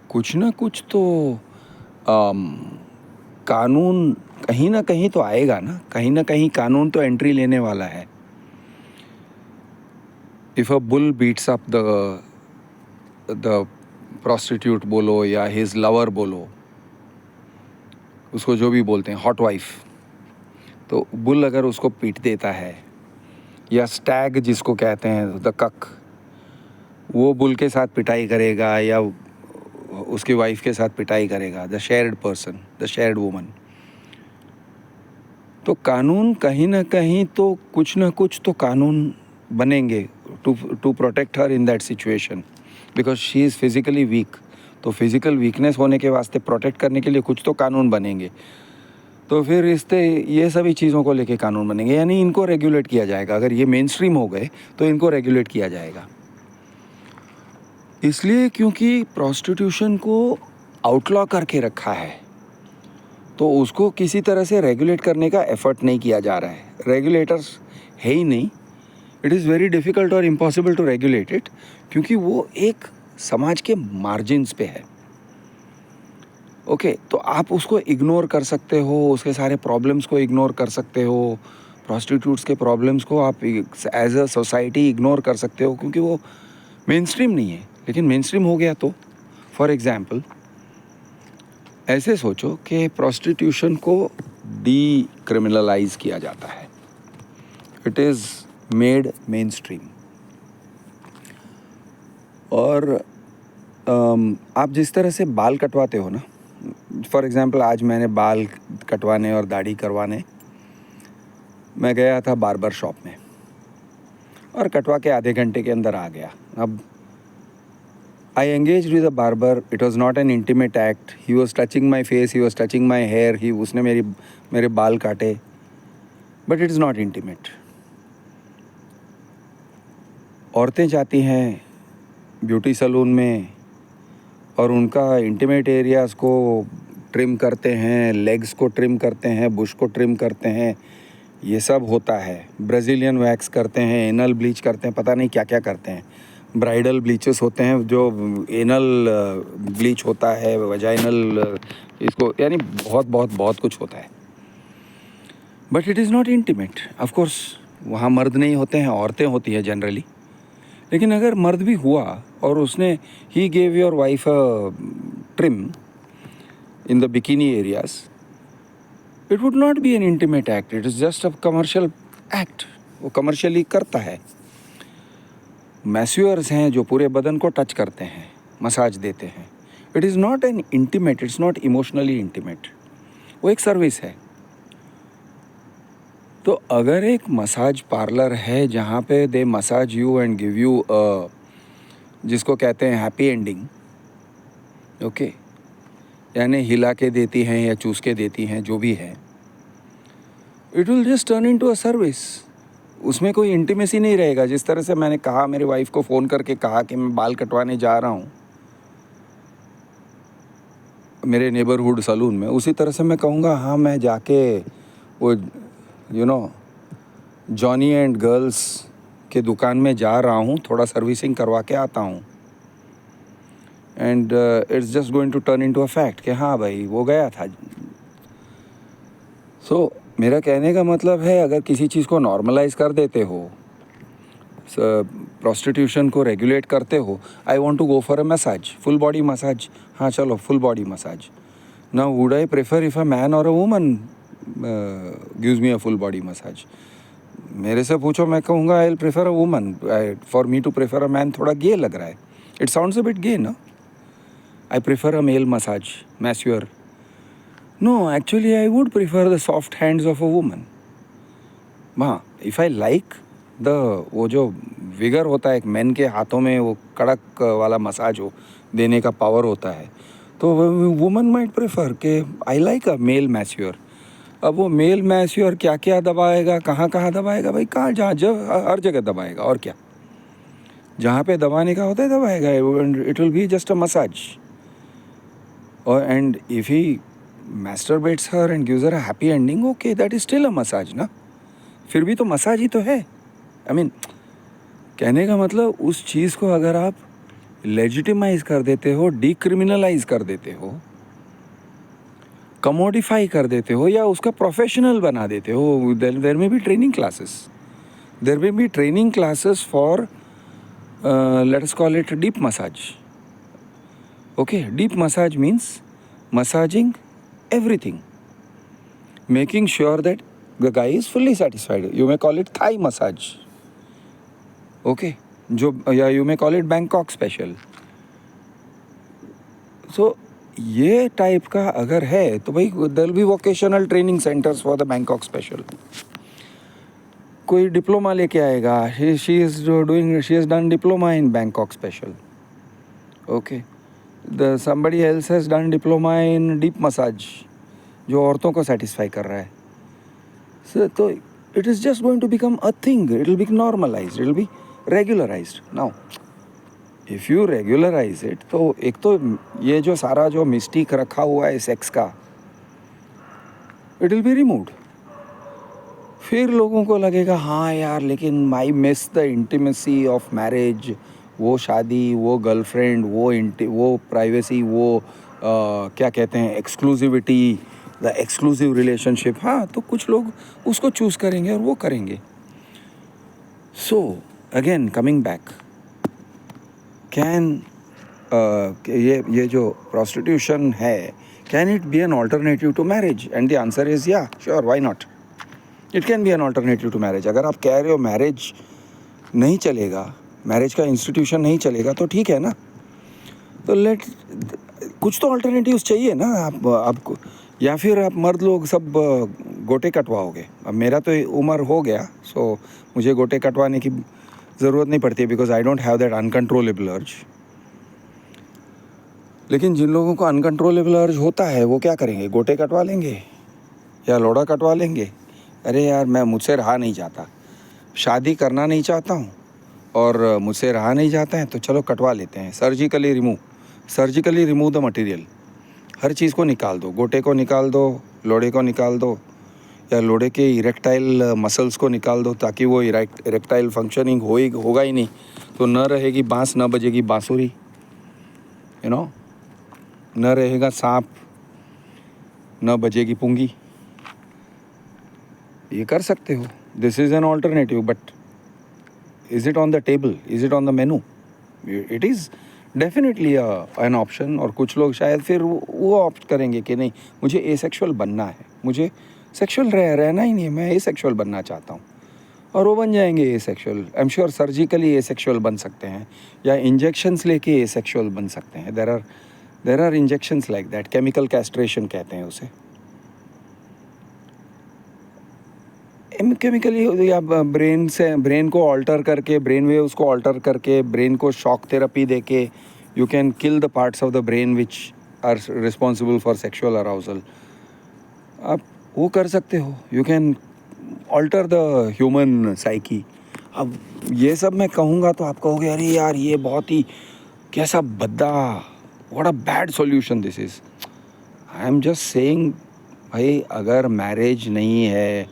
कुछ ना कुछ तो कानून कहीं ना कहीं तो आएगा ना कहीं कानून तो एंट्री लेने वाला है। If a bull beats up the prostitute बोलो या हिज लवर बोलो, उसको जो भी बोलते हैं, हॉट वाइफ, तो बुल अगर उसको पीट देता है, या स्टैग जिसको कहते हैं, द कक, वो बुल के साथ पिटाई करेगा या उसकी वाइफ के साथ पिटाई करेगा, the shared person, the shared woman, तो कानून कहीं ना कहीं तो कुछ ना कुछ तो कानून बनेंगे to protect her in that situation, because she is physically weak. तो फिज़िकल वीकनेस होने के वास्ते प्रोटेक्ट करने के लिए कुछ तो कानून बनेंगे। तो फिर ये सभी चीज़ों को लेके कानून बनेंगे, यानी इनको रेगुलेट किया जाएगा। अगर ये मेन स्ट्रीम हो गए तो इनको रेगुलेट किया जाएगा। इसलिए क्योंकि प्रोस्टिट्यूशन को आउटलॉ करके रखा है, तो उसको किसी तरह से रेगुलेट करने का एफर्ट नहीं किया जा रहा है। रेगुलेटर्स है ही नहीं, इट इज़ वेरी डिफ़िकल्ट और इम्पॉसिबल टू रेगुलेट इट, क्योंकि वो एक समाज के मार्जिन्स पे है। ओके, तो आप उसको इग्नोर कर सकते हो, उसके सारे प्रॉब्लम्स को इग्नोर कर सकते हो, प्रोस्टिट्यूट्स के प्रॉब्लम्स को आप एज अ सोसाइटी इग्नोर कर सकते हो, क्योंकि वो मेन स्ट्रीम नहीं है। लेकिन मेन स्ट्रीम हो गया तो, फॉर एग्जांपल, ऐसे सोचो कि प्रोस्टिट्यूशन को डीक्रिमिनलाइज किया जाता है, it is made main stream. और आप जिस तरह से बाल कटवाते हो ना, फॉर एग्जांपल आज मैंने बाल कटवाने और दाढ़ी करवाने मैं गया था बार्बर शॉप में, और कटवा के आधे घंटे के अंदर आ गया। अब I engaged with a barber. It was not an intimate act. He was touching my face, he was touching my hair, उसने मेरे बाल काटे, but it is not intimate. औरतें जाती हैं ब्यूटी सलून में और उनका इंटीमेट एरियाज़ को ट्रिम करते हैं, लेग्स को ट्रिम करते हैं, बुश को ट्रिम करते हैं, ये सब होता है। ब्राज़ीलियन वैक्स करते हैं, एनल ब्लीच करते हैं, पता नहीं क्या क्या करते हैं। ब्राइडल ब्लीचेस होते हैं, जो एनल ब्लीच होता है, वजाइनल, इसको यानी बहुत कुछ होता है। But it is not intimate. Of course वहाँ मर्द नहीं होते हैं, औरतें होती हैं जनरली। लेकिन अगर मर्द भी हुआ और उसने he gave your wife a trim in the bikini areas, it would not be N intimate act, it is just a commercial act. वो कमर्शियली करता है। मैस्यूअर्स हैं जो पूरे बदन को टच करते हैं, मसाज देते हैं। It is not an intimate, it's not emotionally intimate, वो एक सर्विस है। तो अगर एक मसाज पार्लर है जहाँ पे they massage you and give you जिसको कहते हैं हैप्पी एंडिंग, ओके, यानी हिला के देती हैं या चूस के देती हैं, जो भी है, it will just turn into a service. उसमें कोई इंटीमेसी नहीं रहेगा। जिस तरह से मैंने कहा, मेरी वाइफ को फ़ोन करके कहा कि मैं बाल कटवाने जा रहा हूँ मेरे नेबरहुड सलून में, उसी तरह से मैं कहूँगा हाँ मैं जाके वो जॉनी एंड गर्ल्स के दुकान में जा रहा हूँ, थोड़ा सर्विसिंग करवा के आता हूँ, and it's just going to turn into a fact कि हाँ भाई वो गया था। सो मेरा कहने का मतलब है, अगर किसी चीज़ को नॉर्मलाइज कर देते हो, प्रोस्टिट्यूशन को रेगुलेट करते हो, I want to go for a massage, full body massage, हाँ चलो full body massage. Now would I prefer if a man or a woman gives me a full body massage? मेरे से पूछो, मैं कहूँगा I will prefer a woman. For me to prefer a man थोड़ा gay लग रहा है, it sounds a bit gay ना। I prefer a male massage masseur. No, actually I would prefer the soft hands of a woman. हाँ, if I like the वो जो vigour होता है एक मैन के हाथों में, वो कड़क वाला मसाज हो देने का पावर होता है, तो वुमन माइट प्रेफर के आई लाइक अ मेल मैस्योर। अब वो मेल मैस्योर क्या क्या दबाएगा, कहाँ कहाँ दबाएगा भाई, कहाँ जहाँ जब हर जगह दबाएगा, और क्या, जहाँ पे दबाने का होता है दबाएगा। It will be just a massage. और and if he masturbates her and gives her a happy ending, okay, that is still a massage ना, फिर भी तो मसाज ही तो है। आई मीन, कहने का मतलब उस चीज़ को अगर आप लेजिटिमाइज कर देते हो, डिक्रिमिनलाइज कर देते हो, कमोडिफाई कर देते हो, या उसका प्रोफेशनल बना देते हो, देर may be training classes, there may be training classes for let us call it deep massage. Okay, deep massage means massaging everything, making sure that the guy is fully satisfied. You may call it Thai massage, okay, जो, या you may call it Bangkok special. So ये type का अगर है तो भाई there will be vocational training centres for the Bangkok special. कोई diploma लेके आएगा, she is doing, she has done diploma in Bangkok special, okay, the somebody else has done diploma in deep massage, जो औरतों को satisfy कर रहा है। So तो it is just going to become a thing, it will be normalised, it will be regularised. Now if you regularise it, तो एक तो ये जो सारा जो मिस्टीक रखा हुआ है सेक्स का, इट विल बी रिमूव्ड। फिर लोगों को लगेगा हाँ यार, लेकिन I miss the intimacy of marriage, वो शादी, वो गर्लफ्रेंड, वो प्राइवेसी, वो क्या कहते हैं, एक्सक्लूसिविटी, द एक्सक्लूसिव रिलेशनशिप। हाँ, तो कुछ लोग उसको चूज़ करेंगे और वो करेंगे। So again coming back, can ये जो प्रोस्टिट्यूशन है, can it be an alternative to marriage? And the answer is yeah, sure, why not, it can be an alternative to marriage. अगर आप कह रहे हो मैरिज नहीं चलेगा, मैरिज का इंस्टीट्यूशन नहीं चलेगा, तो ठीक है ना, तो लेट, कुछ तो ऑल्टरनेटिव्स चाहिए ना आपको। या फिर आप मर्द लोग सब गोटे कटवाओगे। अब मेरा तो उम्र हो गया, सो मुझे गोटे कटवाने की ज़रूरत नहीं पड़ती है, because I don't have that uncontrollable अर्ज। लेकिन जिन लोगों को अनकंट्रोलेबल अर्ज होता है, वो क्या करेंगे, गोटे कटवा लेंगे या लोड़ा कटवा लेंगे। अरे यार, मुझसे रहा नहीं जाता, शादी करना नहीं चाहता हूँ और मुझसे रहा नहीं जाता है, तो चलो कटवा लेते हैं, सर्जिकली रिमूव द मटेरियल। हर चीज़ को निकाल दो, गोटे को निकाल दो, लोड़े को निकाल दो, या लोड़े के इरेक्टाइल मसल्स को निकाल दो, ताकि वो इरेक्टाइल फंक्शनिंग होगा ही नहीं, तो न रहेगी बाँस, न बजेगी बाँसुरी, यू नो, न रहेगा सांप, न बजेगी पुंगी। ये कर सकते हो, this is an alternative, but is it on the table, is it on the menu? It is definitely an option. और कुछ लोग शायद फिर वो ऑप्ट करेंगे कि नहीं, मुझे एसेक्सुअल बनना है, मुझे सेक्सुअल रहना ही नहीं है, मैं एसेक्सुअल बनना चाहता हूँ, और वो बन जाएंगे asexual. I am sure surgically asexual बन सकते हैं, या इंजेक्शंस लेके एसेक्सुअल बन सकते हैं। There are injections like that, chemical castration कहते हैं उसे। केमिकली, या ब्रेन को ऑल्टर करके, ब्रेन वेव्स को ऑल्टर करके, ब्रेन को शॉक थेरेपी देके, you can kill the parts of the brain which are responsible for sexual arousal. आप वो कर सकते हो, you can alter the human psyche. अब ये सब मैं कहूँगा तो आप कहोगे अरे यार, ये बहुत ही कैसा भद्दा, what a bad solution this is. I am just saying भाई, अगर मैरिज नहीं है,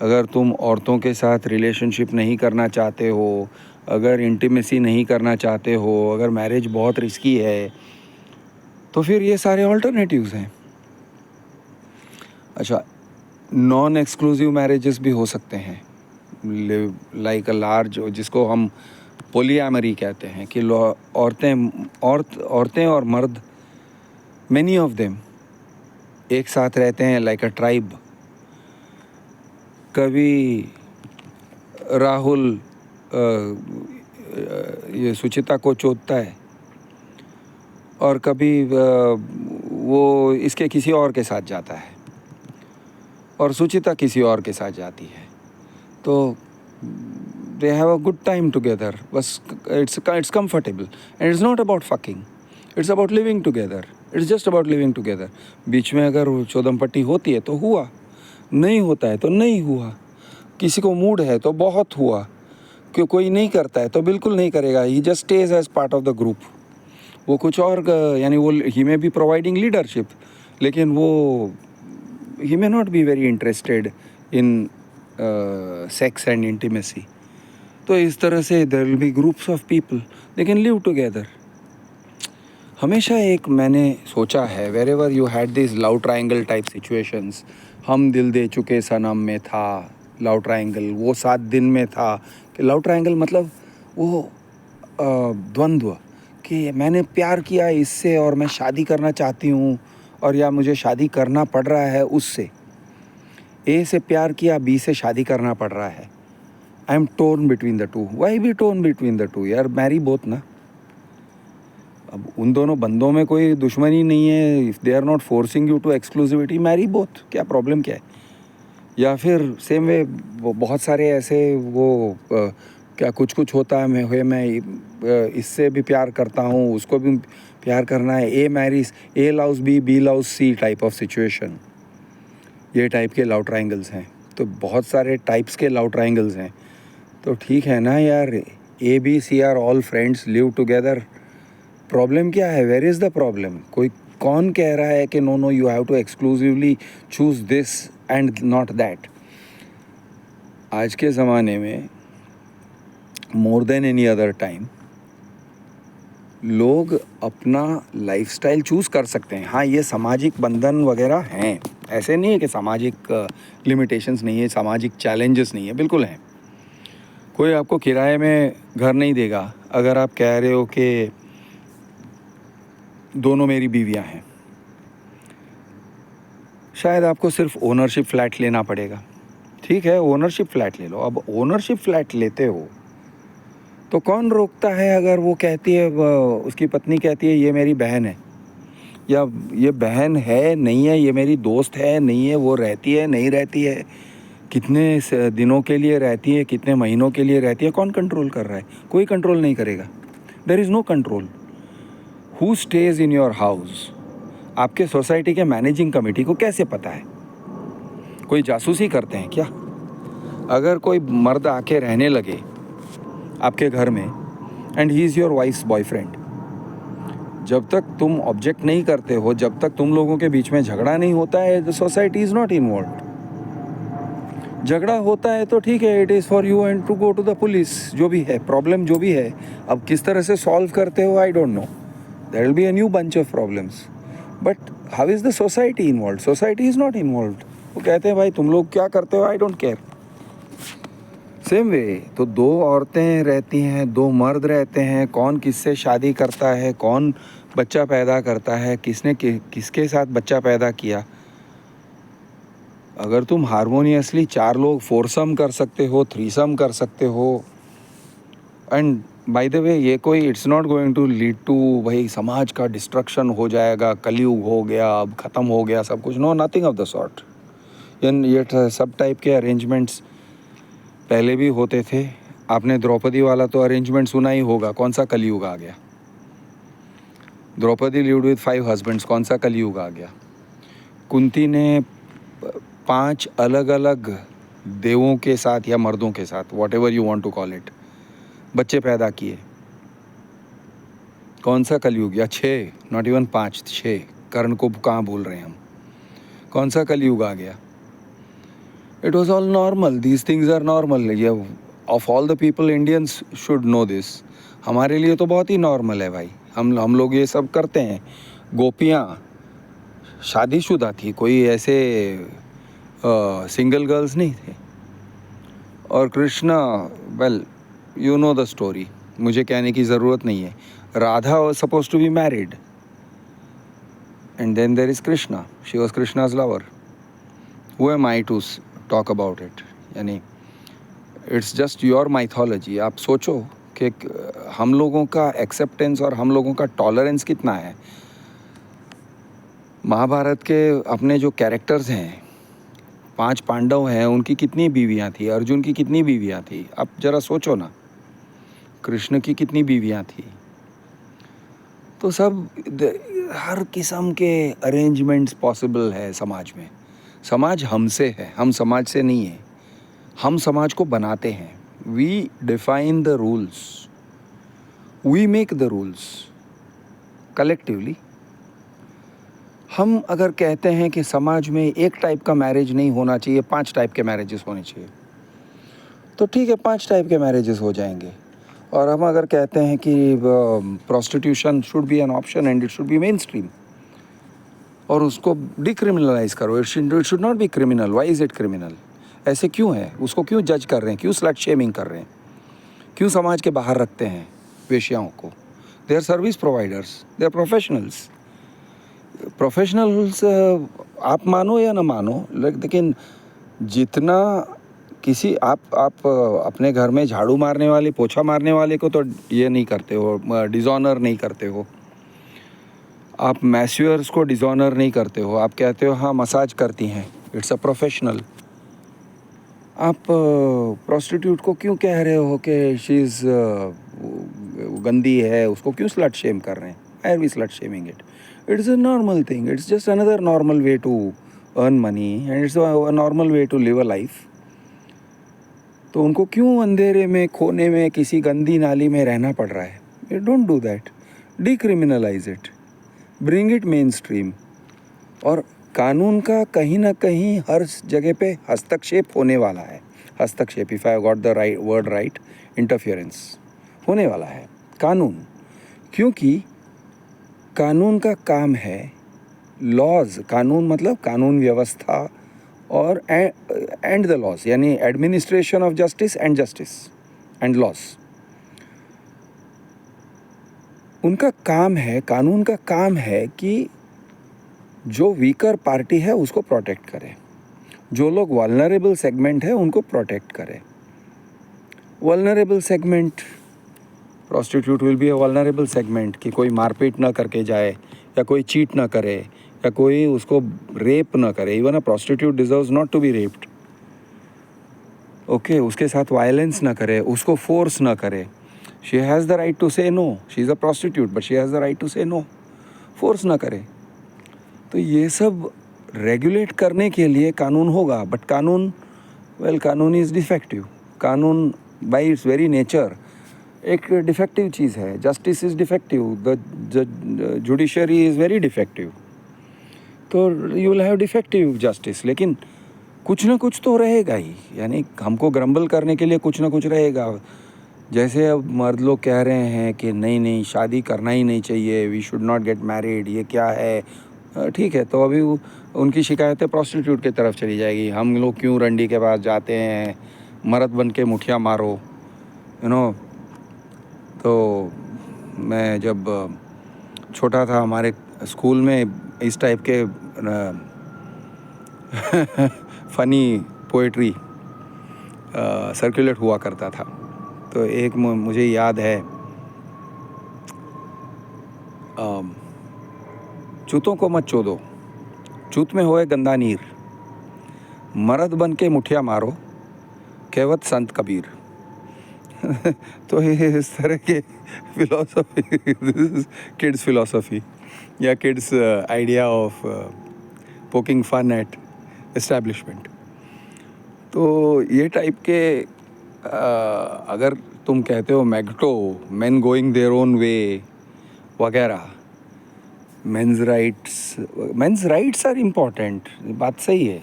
अगर तुम औरतों के साथ रिलेशनशिप नहीं करना चाहते हो, अगर इंटीमेसी नहीं करना चाहते हो, अगर मैरिज बहुत रिस्की है, तो फिर ये सारे ऑल्टरनेटिव्स हैं। अच्छा, नॉन एक्सक्लूसिव मैरिजेस भी हो सकते हैं, लाइक अ लार्ज, जिसको हम पोलियामरी कहते हैं, कि औरतें और मर्द, मेनी ऑफ देम एक साथ रहते हैं लाइक अ ट्राइब। कभी राहुल ये सुचिता को चोदता है, और कभी वो इसके किसी और के साथ जाता है, और सुचिता किसी और के साथ जाती है, तो they have a good time together. बस it's comfortable and it's not about fucking, it's about living together, it's just about living together. बीच में अगर चौदम पट्टी होती है तो हुआ, नहीं होता है तो नहीं हुआ, किसी को मूड है तो बहुत हुआ, क्यों कोई नहीं करता है तो बिल्कुल नहीं करेगा, he just stays as part of the group. वो कुछ और यानी वो he may be providing leadership, लेकिन वो he may not be very interested in sex and intimacy. तो इस तरह से there will be groups of people, they can live together. हमेशा एक मैंने सोचा है, wherever you had these love triangle type situations, हम दिल दे चुके सनम में था लव ट्रायंगल, वो 7 दिन में था, कि लव ट्रायंगल मतलब वो द्वंद्व, कि मैंने प्यार किया इससे और मैं शादी करना चाहती हूँ, और या मुझे शादी करना पड़ रहा है उससे, ए से प्यार किया, बी से शादी करना पड़ रहा है, I am torn between the two. Why be torn between the two यार, मैरी बोथ ना. अब उन दोनों बंदों में कोई दुश्मनी नहीं है, if they are not forcing you to exclusivity, marry both, क्या प्रॉब्लम क्या है. या फिर सेम वे बहुत सारे ऐसे वो क्या कुछ होता है, मैं इससे भी प्यार करता हूँ, उसको भी प्यार करना है, A marries, A loves B, B loves C type of situation. ये टाइप के लव ट्रायंगल्स हैं. तो बहुत सारे टाइप्स के लव ट्रायंगल्स हैं. तो ठीक है ना यार, A B C are all friends, live together. Problem क्या है, वेयर इज़ द प्रॉब्लम. कोई कौन कह रहा है कि no you have to exclusively choose this and not that. आज के ज़माने में more than any other time लोग अपना लाइफस्टाइल चूज़ कर सकते हैं. हाँ, ये सामाजिक बंधन वगैरह हैं, ऐसे नहीं है कि सामाजिक लिमिटेशंस नहीं है, सामाजिक चैलेंजेस नहीं है, बिल्कुल हैं. कोई आपको किराए में घर नहीं देगा अगर आप कह रहे हो कि दोनों मेरी बीवियां हैं. शायद आपको सिर्फ ओनरशिप फ्लैट लेना पड़ेगा. ठीक है, ओनरशिप फ्लैट ले लो. अब ओनरशिप फ्लैट लेते हो तो कौन रोकता है अगर वो कहती है, उसकी पत्नी कहती है ये मेरी बहन है, या ये बहन है नहीं है, ये मेरी दोस्त है नहीं है, वो रहती है नहीं रहती है, कितने दिनों के लिए रहती है, कितने महीनों के लिए रहती है, कौन कंट्रोल कर रहा है. कोई कंट्रोल नहीं करेगा. There is no control. Who stays in your house, आपके सोसाइटी के मैनेजिंग कमेटी को कैसे पता है. कोई जासूसी करते हैं क्या. अगर कोई मर्द आके रहने लगे आपके घर में and he is your wife's boyfriend, जब तक तुम ऑब्जेक्ट नहीं करते हो, जब तक तुम लोगों के बीच में झगड़ा नहीं होता है, the society is not involved. झगड़ा होता है तो ठीक है, it is for you and to go to the police. जो भी है प्रॉब्लम, जो भी है, अब किस तरह से सॉल्व करते हो I don't know. There will be a new bunch of problems. But how is the society involved. Society is not involved. वो कहते हैं भाई तुम लोग क्या करते हो, I don't care. Same way तो 2 औरतें रहती हैं, 2 मर्द रहते हैं, कौन किससे शादी करता है, कौन बच्चा पैदा करता है, किसने किसके साथ बच्चा पैदा किया. अगर तुम हारमोनियसली 4 लोग फोरसम कर सकते हो, थ्रीसम कर सकते हो, एंड बाय द वे ये कोई it's not going to lead to भाई समाज का डिस्ट्रक्शन हो जाएगा, कलयुग हो गया, अब ख़त्म हो गया सब कुछ. No, nothing of the sort. ये सब टाइप के अरेंजमेंट्स पहले भी होते थे. आपने द्रौपदी वाला तो अरेंजमेंट सुना ही होगा. कौन सा कलयुग आ गया. द्रौपदी लिव्ड विद 5 हस्बैंड्स, कौन सा कलयुग आ गया. कुंती ने 5 अलग अलग देवों के साथ या मर्दों के साथ, whatever you want to call it, बच्चे पैदा किए. कौन सा कलयुग. या 6, नॉट इवन 5, 6. कर्ण को कहाँ भूल रहे हैं हम. कौन सा कलयुग आ गया. It was all normal. These things are normal. ये of all the people, Indians should know this. हमारे लिए तो बहुत ही नॉर्मल है भाई. हम लोग ये सब करते हैं. गोपियाँ शादीशुदा थी, कोई ऐसे सिंगल गर्ल्स नहीं थे. और Krishna, well you know the story, मुझे कहने की ज़रूरत नहीं है. Radha was supposed to be married, and then there is Krishna. She was Krishna's lover. Who am I to talk about it? यानी इट्स जस्ट योर माइथोलॉजी. आप सोचो कि हम लोगों का एक्सेप्टेंस और हम लोगों का टॉलरेंस कितना है. महाभारत के अपने जो कैरेक्टर्स हैं, 5 पांडव हैं, उनकी कितनी बीवियां थी, अर्जुन की कितनी बीवियां थी. आप ज़रा सोचो ना, कृष्ण की कितनी बीवियां थी. तो सब हर किस्म के अरेंजमेंट्स पॉसिबल है समाज में. समाज हमसे है, हम समाज से नहीं है. हम समाज को बनाते हैं. We define the rules, we make the rules collectively. हम अगर कहते हैं कि समाज में एक टाइप का मैरिज नहीं होना चाहिए, 5 टाइप के मैरिजेस होने चाहिए, तो ठीक है, 5 टाइप के मैरिजेस हो जाएंगे. और हम अगर कहते हैं कि prostitution should be an option and it should be main stream, और उसको डिक्रिमिनलाइज करो, it should not be criminal. Why is it criminal? ऐसे क्यों है? उसको क्यों जज कर रहे हैं? क्यों स्लट शेमिंग कर रहे हैं? क्यों समाज के बाहर रखते हैं वेश्याओं को? They are service providers, they are professionals. Professionals आप मानो या ना मानो, लेकिन जितना किसी आप अपने घर में झाड़ू मारने वाले, पोछा मारने वाले को तो ये नहीं करते हो, डिज़ॉनर नहीं करते हो. आप मैस्यूअर्स को डिज़ॉनर नहीं करते हो. आप कहते हो हाँ मसाज करती हैं, इट्स अ प्रोफेशनल. आप प्रोस्टिट्यूट को क्यों कह रहे हो कि शी इज़ गंदी है, उसको क्यों स्लट शेम कर रहे हैं? I are we slut shaming it? It is a normal thing. It's just another normal way to earn money and it's a normal way to live a life. तो उनको क्यों अंधेरे में, खोने में, किसी गंदी नाली में रहना पड़ रहा है? You don't do that. Decriminalise it, bring it main stream. और कानून का कहीं ना कहीं हर जगह पे हस्तक्षेप होने वाला है. हस्तक्षेप, if I got the right word right, interference होने वाला है. कानून, क्योंकि कानून का काम है लॉज. कानून मतलब कानून व्यवस्था और एंड द लॉज, यानी administration of justice and laws. उनका काम है, कानून का काम है कि जो वीकर पार्टी है उसको प्रोटेक्ट करे, जो लोग वल्नरेबल सेगमेंट है उनको प्रोटेक्ट करे. Vulnerable segment, prostitute will be a vulnerable segment, कि कोई मारपीट ना करके जाए, या कोई चीट ना करे, या कोई उसको रेप ना करे. Even a prostitute deserves not to be raped. Okay, उसके साथ वायलेंस ना करे, उसको फोर्स ना करे. She has the right to say no. She is a prostitute but she has the right to say no. Force ना करे. तो ये सब रेगुलेट करने के लिए कानून होगा. बट कानून, कानून इज़ डिफेक्टिव. कानून बाय इट्स वेरी नेचर एक डिफेक्टिव चीज़ है. Justice is defective, the judiciary is very defective. तो you will have defective justice. लेकिन कुछ ना कुछ तो रहेगा ही, यानी हमको ग्रम्बल करने के लिए कुछ ना कुछ रहेगा. जैसे अब मर्द लोग कह रहे हैं कि नहीं शादी करना ही नहीं चाहिए, we should not get married, ये क्या है? ठीक है, तो अभी उनकी शिकायतें प्रोस्टिट्यूट की तरफ चली जाएगी. हम लोग क्यों रंडी के पास जाते हैं, मर्द बन के मुठिया मारो, यू नो. तो मैं जब छोटा था, हमारे स्कूल में इस टाइप के फ़नी पोएट्री सर्कुलेट हुआ करता था. तो एक मुझे याद है, चूतों को मत चोदो, चूत में होए गंदा नीर, मर्द बन के मुठिया मारो, कहवत संत कबीर. तो ये इस तरह के फिलॉसफी, किड्स फिलॉसफी या kids idea of poking fun at establishment. तो ये टाइप के अगर तुम कहते हो मैग्टो, men going their own way वगैरह, मेंस राइट्स आर इम्पॉर्टेंट, बात सही है.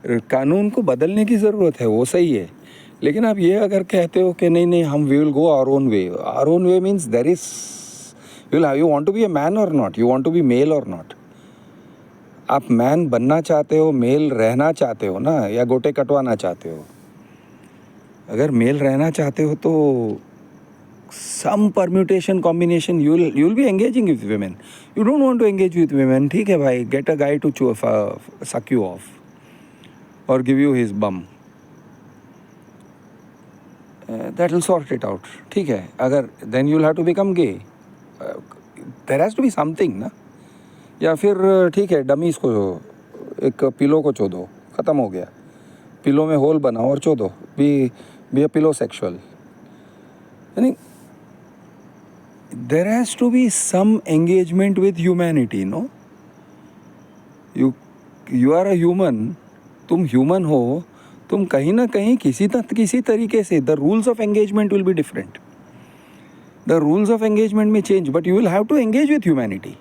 कानून को बदलने की ज़रूरत है, वो सही है, लेकिन आप ये अगर कहते हो कि नहीं नहीं हम we will go our own way means there is you want to be a man or not, you want to be male or not. आप मैन बनना चाहते हो, मेल रहना चाहते हो ना, या गोटे कटवाना चाहते हो? अगर मेल रहना चाहते हो तो some permutation combination you'll be engaging with women. You don't want to engage with women, ठीक है भाई, get a guy to suck you off or give you his bum, that will sort it out, ठीक है। अगर then you'll have to become gay, there has to be something ना। या फिर ठीक है, डमीज को एक पिलो को चो दो, ख़त्म हो गया, पिलो में होल बनाओ और चो दो, बी अ पिलो सेक्सुअल। यानी there has to be some engagement with humanity, no? You are a human, तुम human हो, तुम कहीं ना कहीं किसी तरीके से the rules of engagement will be different, the rules of engagement may change, but you will have to engage with humanity।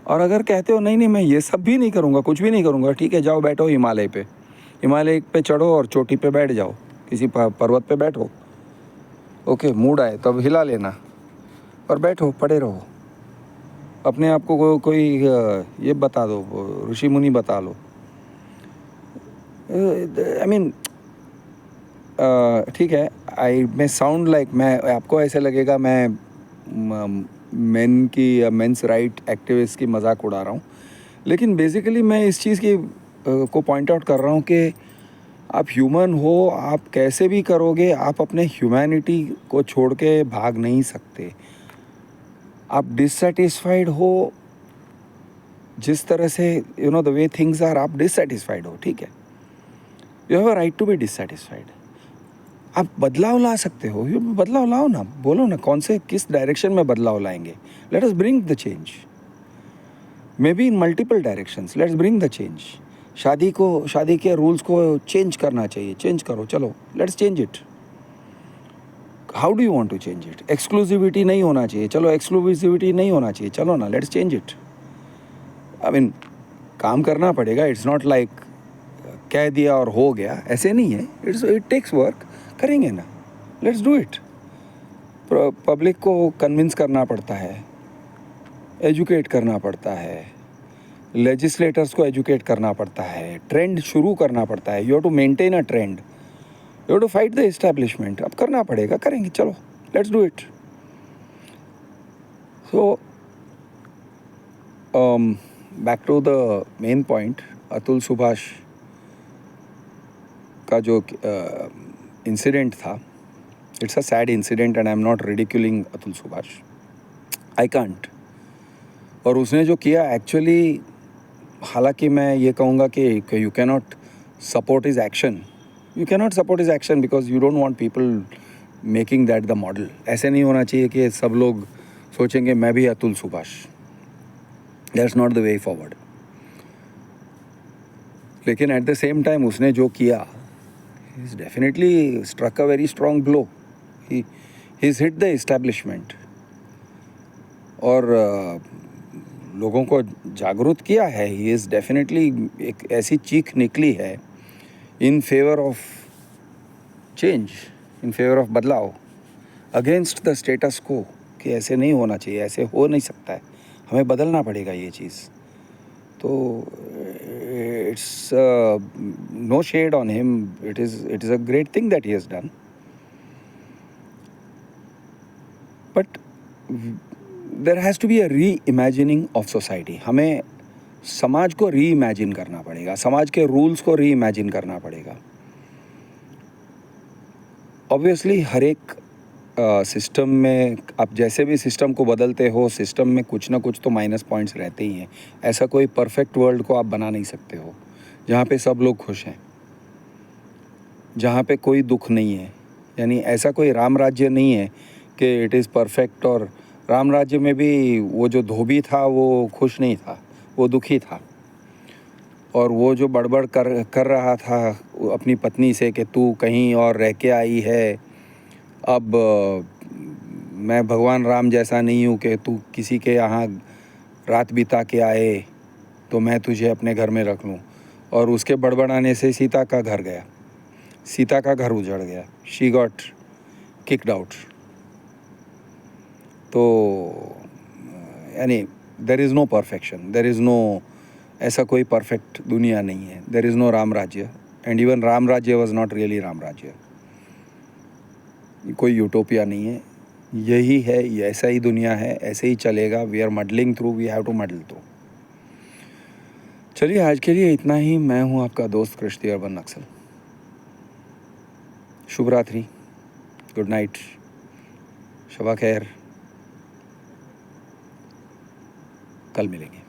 और अगर कहते हो नहीं नहीं मैं ये सब भी नहीं करूँगा, कुछ भी नहीं करूँगा, ठीक है, जाओ बैठो हिमालय पे चढ़ो और चोटी पे बैठ जाओ, किसी पर्वत पे बैठो, ओके, मूड आए तब हिला लेना और बैठो, पड़े रहो, अपने आप को कोई ये बता दो, ऋषि मुनि बता लो। आई मीन ठीक है, आई मे साउंड लाइक, मैं आपको ऐसे लगेगा मैं मेन की मेंस राइट एक्टिविस्ट की मजाक उड़ा रहा हूँ, लेकिन बेसिकली मैं इस चीज़ की को पॉइंट आउट कर रहा हूँ कि आप ह्यूमन हो, आप कैसे भी करोगे, आप अपने ह्यूमैनिटी को छोड़ के भाग नहीं सकते। आप डिससेटिस्फाइड हो जिस तरह से, you know the way things are, आप डिससेटिस्फाइड हो, ठीक है, you have a right to be dissatisfied. आप बदलाव ला सकते हो, यू बदलाव लाओ ना, बोलो ना कौन से किस डायरेक्शन में बदलाव लाएंगे, let us bring the change, may be in multiple directions, let's bring the change. शादी के रूल्स को चेंज करना चाहिए, चेंज करो, चलो let's change it. How do you want to change it? Exclusivity नहीं होना चाहिए, चलो एक्सक्लूसिविटी नहीं होना चाहिए, चलो ना let's change it. I mean काम करना पड़ेगा, इट्स नॉट लाइक कह दिया और हो गया, ऐसे नहीं है, इट टेक्स वर्क, करेंगे ना, लेट्स डू इट। पब्लिक को कन्विंस करना पड़ता है, एजुकेट करना पड़ता है, लेजिस्लेटर्स को एजुकेट करना पड़ता है, ट्रेंड शुरू करना पड़ता है, you have to maintain a trend, you have to fight the establishment. अब करना पड़ेगा, करेंगे, चलो let's do it. So back to the main point, Atul Subhash का जो इंसिडेंट था, it's a sad incident and I am not ridiculing Atul Subhash, I can't. और उसने जो किया एक्चुअली, हालांकि मैं ये कहूँगा कि you can not support his action, you can not support his action because you don't want people making that the model. ऐसे नहीं होना चाहिए कि सब लोग सोचेंगे मैं भी Atul Subhash, that's not the way forward. लेकिन एट द सेम टाइम उसने जो किया, he is definitely struck a very strong blow, he is hit the establishment और लोगों को जागरूक किया है। ही इज़ डेफिनेटली एक ऐसी चीख निकली है in favour of change, in favour of बदलाव, अगेंस्ट द स्टेटस को, कि ऐसे नहीं होना चाहिए, ऐसे हो नहीं सकता है, हमें बदलना पड़ेगा ये चीज़। तो it's no shade on him, it is a great thing that he has done, but there has to be a reimagining of society. हमें समाज को री इमेजिन करना पड़ेगा, समाज के रूल्स को री इमेजिन करना पड़ेगा। ऑब्वियसली हर एक सिस्टम में आप जैसे भी सिस्टम को बदलते हो, सिस्टम में कुछ ना कुछ तो माइनस पॉइंट्स रहते ही हैं। ऐसा कोई परफेक्ट वर्ल्ड को आप बना नहीं सकते हो जहाँ पे सब लोग खुश हैं, जहाँ पे कोई दुख नहीं है। यानी ऐसा कोई राम राज्य नहीं है कि इट इज़ परफेक्ट, और राम राज्य में भी वो जो धोबी था वो खुश नहीं था, वो दुखी था। और वो जो बड़बड़ कर रहा था अपनी पत्नी से कि तू कहीं और रह के आई है, अब मैं भगवान राम जैसा नहीं हूँ कि तू किसी के यहाँ रात बिता के आए तो मैं तुझे अपने घर में रख लूँ। और उसके बड़बड़ाने से सीता का घर गया, सीता का घर उजड़ गया, शी गॉट किक्ड आउट। तो यानी there is no perfection, there is no, ऐसा कोई परफेक्ट दुनिया नहीं है। देर इज़ नो राम राज्य, एंड इवन राम राज्य वॉज नॉट रियली राम राज्य। कोई यूटोपिया नहीं है, यही है, ऐसा ही दुनिया है, ऐसे ही चलेगा। We are muddling through, we have to muddle through. चलिए आज के लिए इतना ही। मैं हूँ आपका दोस्त कृष्ण अर्बन नक्सल। शुभ रात्रि, गुड नाइट, शबा खैर, कल मिलेंगे।